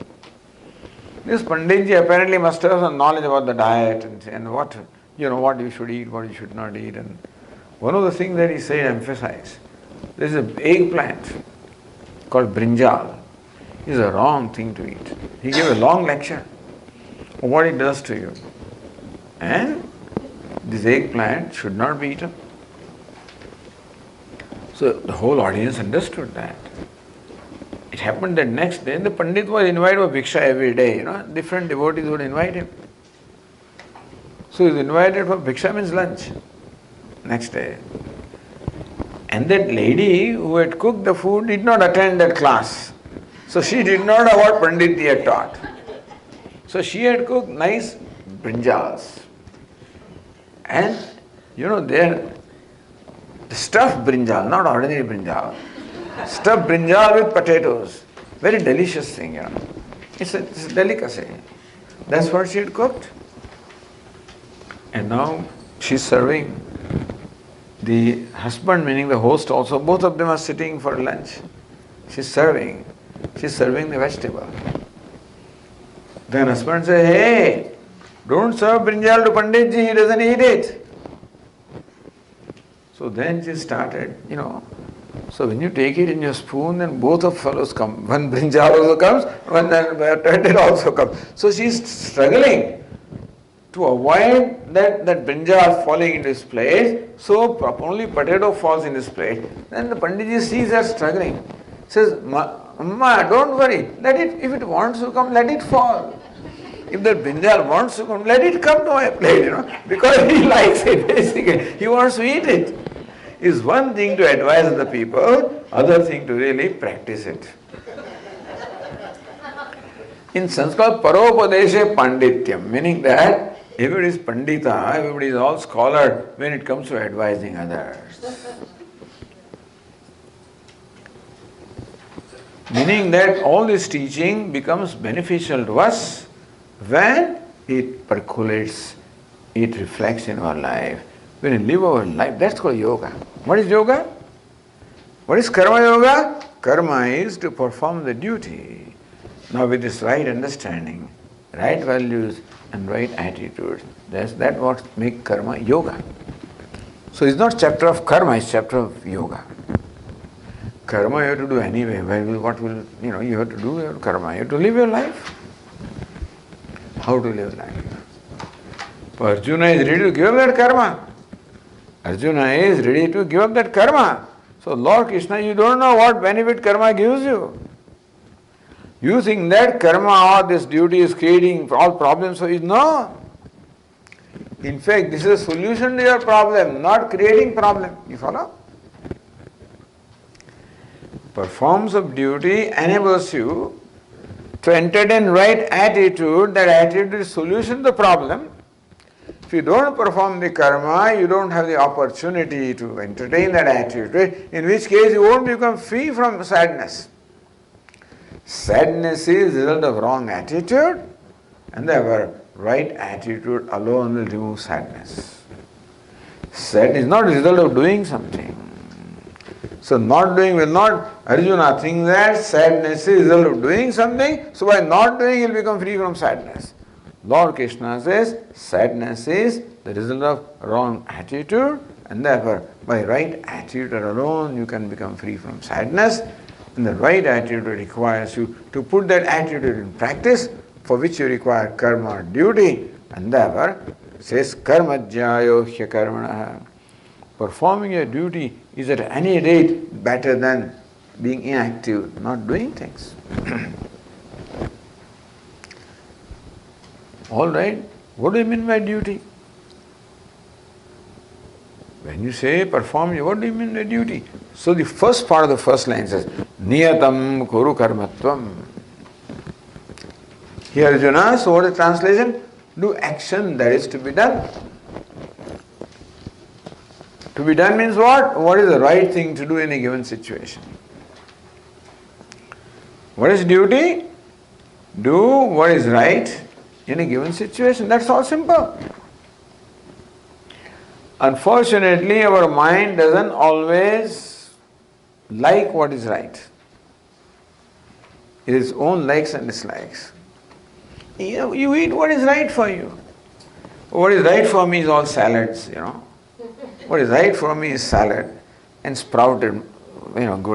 This Panditji apparently must have some knowledge about the diet and what you should eat, what you should not eat. And one of the things that he said, emphasize, there is an eggplant called brinjal. It's a wrong thing to eat. He gave a long lecture of what it does to you. And this eggplant should not be eaten. So the whole audience understood that. It happened that next day, the Pandit was invited for Bhiksha every day, different devotees would invite him. So he was invited for Bhiksha, means lunch, next day. And that lady who had cooked the food did not attend that class. So she did not know what Pandit had taught. So she had cooked nice brinjals. And the stuffed brinjal, not ordinary brinjal. Stuffed brinjal with potatoes. Very delicious thing, It's a delicacy. That's what she had cooked. And now she's serving. The husband, meaning the host also, both of them are sitting for lunch. She's serving the vegetable. Then husband says, hey, don't serve brinjal to Panditji, he doesn't eat it. So then she started, So when you take it in your spoon, then both of fellows come. One brinjal also comes, one potato also comes. So she's struggling to avoid that brinjal falling into his plate. So only potato falls in his plate. Then the Panditji sees her struggling. Says, Amma, don't worry. Let it, if it wants to come, let it fall. If the brinjal wants to come, let it come to my plate, because he likes it basically. He wants to eat it. It's one thing to advise the people, other thing to really practice it. In Sanskrit, Paropadeshe Pandityam, meaning that everybody is Pandita, everybody is all scholar when it comes to advising others. Meaning that all this teaching becomes beneficial to us when it percolates, it reflects in our life. When we live our life, that's called yoga. What is yoga? What is karma yoga? Karma is to perform the duty. Now with this right understanding, right values and right attitudes, that's what makes karma yoga. So it's not chapter of karma, it's chapter of yoga. Karma you have to do anyway. You have to do your karma. You have to live your life. How to live life? Arjuna is ready to give up that karma. Arjuna is ready to give up that karma. So Lord Krishna, you don't know what benefit karma gives you. You think that karma or this duty is creating all problems for you. No. In fact, this is a solution to your problem, not creating problem. You follow? Performance of duty enables you to entertain right attitude. That attitude is solution to the problem. If you don't perform the karma, you don't have the opportunity to entertain that attitude, in which case you won't become free from sadness. Sadness is the result of wrong attitude, and therefore right attitude alone will remove sadness. Sadness is not the result of doing something. So not doing will not, Arjuna thinks that sadness is the result of doing something, so by not doing he will become free from sadness. Lord Krishna says sadness is the result of wrong attitude, and therefore by right attitude alone you can become free from sadness. And the right attitude requires you to put that attitude in practice, for which you require karma or duty, and therefore it says karmajyayo hyakarmana. Performing your duty is at any rate better than being inactive, not doing things. All right, what do you mean by duty? When you say perform, what do you mean by duty? So the first part of the first line says, Niyatam kuru karmatvam. Here Arjuna, so what is the translation? Do action that is to be done. To be done means what? What is the right thing to do in a given situation? What is duty? Do what is right in a given situation. That's all simple. Unfortunately, our mind doesn't always like what is right. It is own likes and dislikes. You eat what is right for you. What is right for me is all salads, What is right for me is salad and sprouted,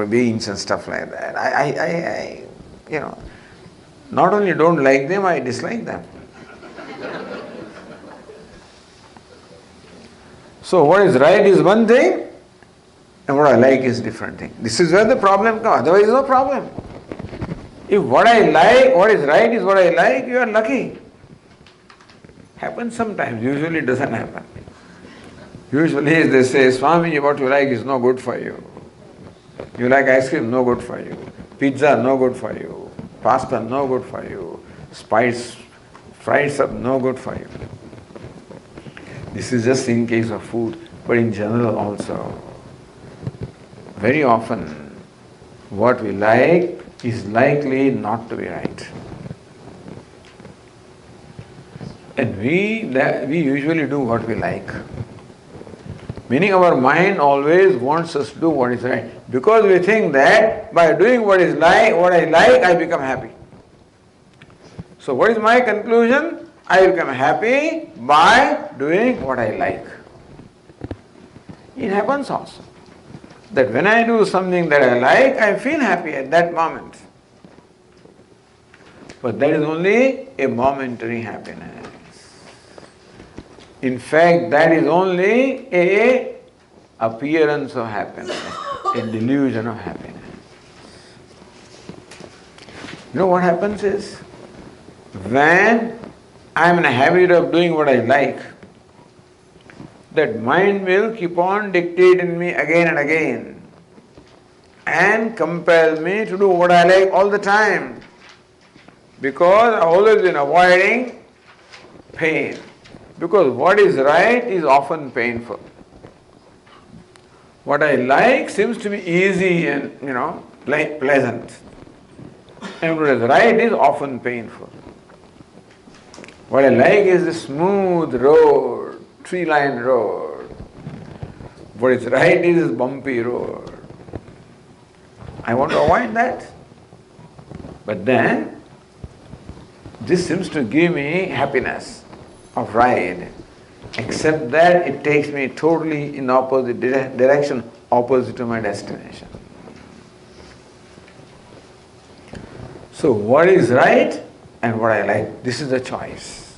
beans and stuff like that. I not only don't like them, I dislike them. So what is right is one thing, and what I like is different thing. This is where the problem comes. Otherwise, no problem. If what I like, what is right is what I like, you are lucky. Happens sometimes. Usually it doesn't happen. Usually they say, Swami, what you like is no good for you. You like ice cream, no good for you. Pizza, no good for you. Pasta, no good for you. Fried stuff, no good for you. This is just in case of food, but in general also. Very often, what we like is likely not to be right. And we usually do what we like. Meaning our mind always wants us to do what is right. Because we think that by doing what I like, I become happy. So what is my conclusion? I become happy by doing what I like. It happens also that when I do something that I like, I feel happy at that moment. But that is only a momentary happiness. In fact, that is only a appearance of happiness, a delusion of happiness. You know what happens is, when I am in a habit of doing what I like, that mind will keep on dictating me again and again and compel me to do what I like all the time, because I have always been avoiding pain. Because what is right is often painful. What I like seems to be easy and, pleasant. And what is right is often painful. What I like is the smooth road, tree-lined road. What is right is this bumpy road. I want to avoid that. But then, this seems to give me happiness of ride, except that it takes me totally in opposite direction, opposite to my destination. So what is right and what I like, this is the choice.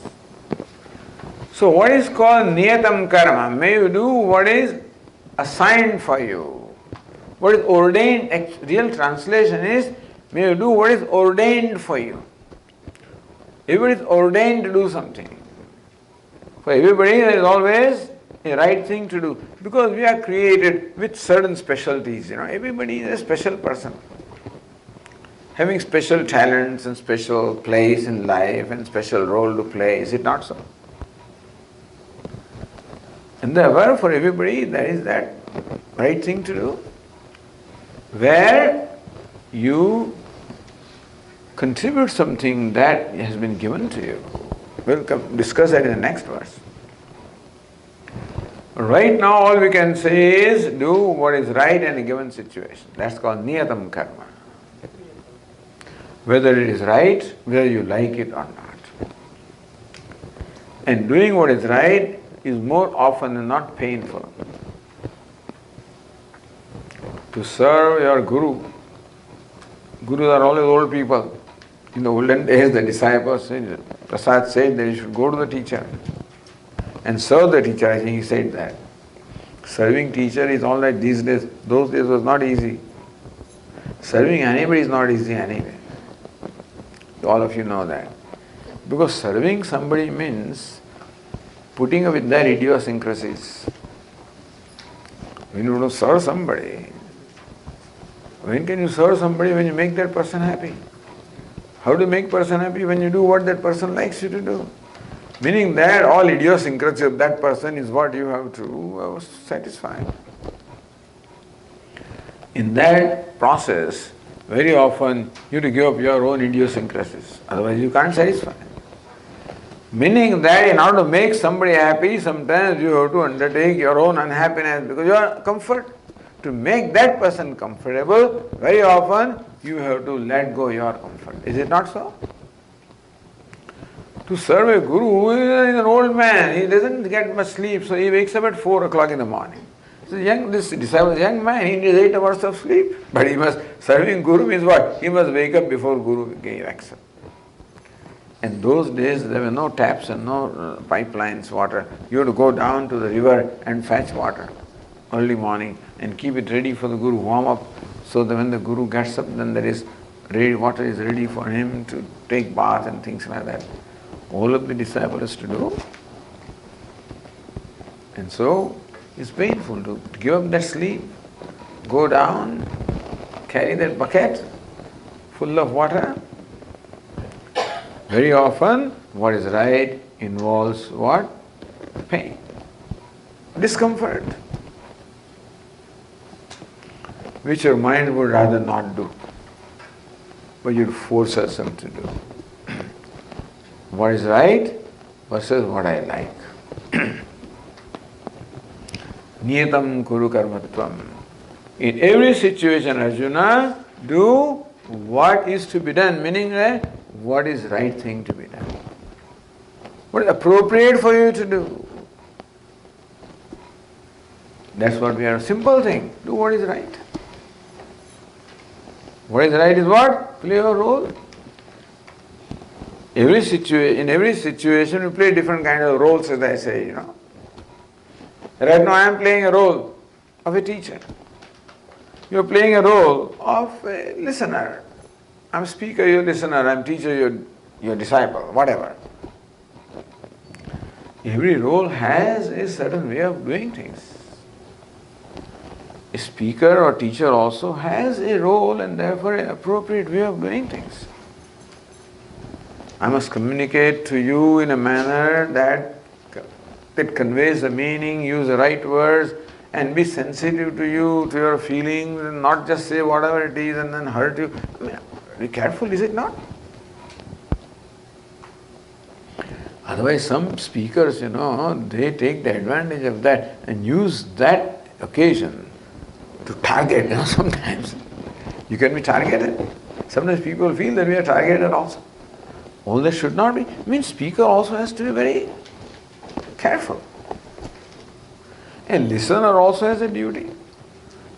So what is called niyatam karma? May you do what is assigned for you. What is ordained, real translation is, may you do what is ordained for you. Everybody is ordained to do something. For everybody there is always a right thing to do. Because we are created with certain specialties, everybody is a special person. Having special talents and special place in life and special role to play, is it not so? And therefore for everybody there is that right thing to do, where you contribute something that has been given to you. We'll discuss that in the next verse. Right now all we can say is do what is right in a given situation. That's called niyatam karma. Whether it is right, whether you like it or not. And doing what is right is more often than not painful. To serve your guru. Gurus are always old people. In the olden days, the disciples, Prasad said that you should go to the teacher and serve the teacher. I think he said that. Serving teacher is all right these days. Those days was not easy. Serving anybody is not easy anyway. All of you know that. Because serving somebody means putting up with their idiosyncrasies. When you want to serve somebody, when can you serve somebody? When you make that person happy. How to make person happy? When you do what that person likes you to do. Meaning that all idiosyncrasy of that person is what you have to satisfy. In that process, very often you have to give up your own idiosyncrasies. Otherwise you can't satisfy. Meaning that in order to make somebody happy, sometimes you have to undertake your own unhappiness because your comfort. To make that person comfortable, very often you have to let go your comfort. Is it not so? To serve a guru, he is an old man, he doesn't get much sleep, so he wakes up at 4 o'clock in the morning. So this disciple is a young man, he needs 8 hours of sleep. But serving guru means what? He must wake up before guru wakes up. In those days there were no taps and no pipelines, water. You have to go down to the river and fetch water early morning and keep it ready for the guru, warm up, so that when the guru gets up, then water is ready for him to take bath and things like that. All of the disciples to do. And so it's painful to give up that sleep, go down, carry that bucket full of water. Very often what is right involves what? Pain, discomfort, which your mind would rather not do, but you force yourself to do. What is right versus what I like. Niyatam kuru karmatvam. In every situation, Arjuna, do what is to be done, meaning that what is right thing to be done. What is appropriate for you to do. That's what we are, a simple thing. Do what is right. What is right is what? Play your role. In every situation we play different kind of roles, as I say, Right now I am playing a role of a teacher. You are playing a role of a listener. I am speaker, you are listener, I am teacher, you are disciple, whatever. Every role has a certain way of doing things. A speaker or teacher also has a role and therefore an appropriate way of doing things. I must communicate to you in a manner that conveys the meaning, use the right words, and be sensitive to you, to your feelings, and not just say whatever it is and then hurt you. Be careful, is it not? Otherwise, some speakers, they take the advantage of that and use that occasion to target, sometimes. You can be targeted. Sometimes people feel that we are targeted also. All that should not be. I mean, speaker also has to be very careful. A listener also has a duty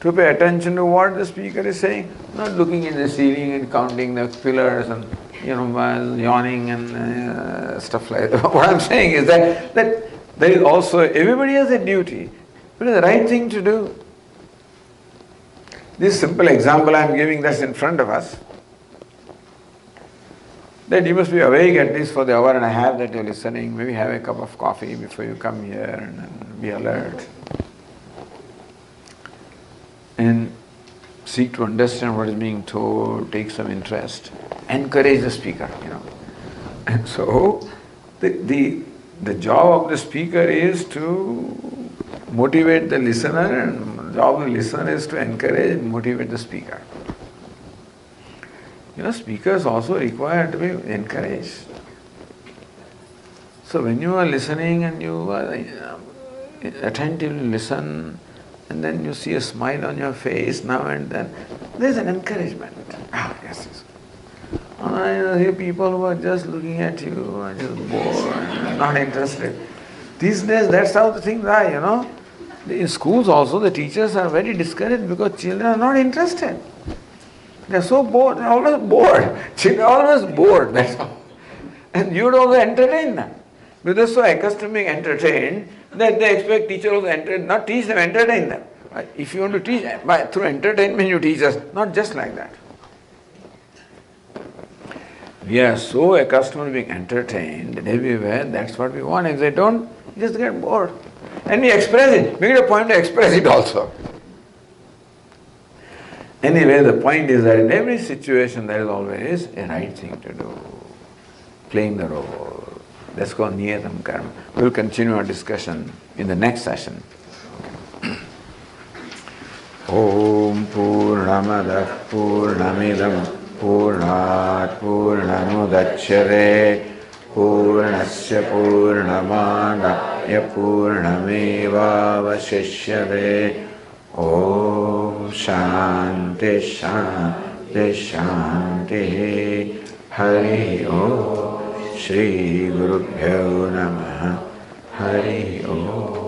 to pay attention to what the speaker is saying, not looking at the ceiling and counting the pillars and while yawning and stuff like that. What I'm saying is that there is also, everybody has a duty What is the right thing to do? This simple example I am giving that's in front of us, that you must be awake at least for the hour and a half that you are listening. Maybe have a cup of coffee before you come here and be alert. And seek to understand what is being told, take some interest, encourage the speaker, And so, the job of the speaker is to motivate the listener, and the job of the listener is to encourage and motivate the speaker. Speakers also require to be encouraged. So when you are listening and you are attentively listen, and then you see a smile on your face now and then, there is an encouragement. Yes. I hear people who are just looking at you and just bored, not interested. These days, that's how the things are, In schools also, the teachers are very discouraged because children are not interested. They are so bored, they are always bored. Children are always bored, that's all. And you don't also entertain them. Because they are so accustomed to being entertained that they expect teachers also entertain, not teach them, entertain them. If you want to teach, through entertainment you teach us, not just like that. We are so accustomed to being entertained that everywhere, that's what we want. If they don't, we just get bored. And we express it. Make it a point to express it also. Anyway, the point is that in every situation there is always a right thing to do. Playing the role. That's called niyatam karma. We will continue our discussion in the next session. Om Purnamadah Purnamidam Purnat Purnamudachyate Purnasya Purnamadaya Purnameva Vasishyate. Om Shanti Shanti Shanti. Hari Om. Shri Guru Bhyo Namaha. Hari Om.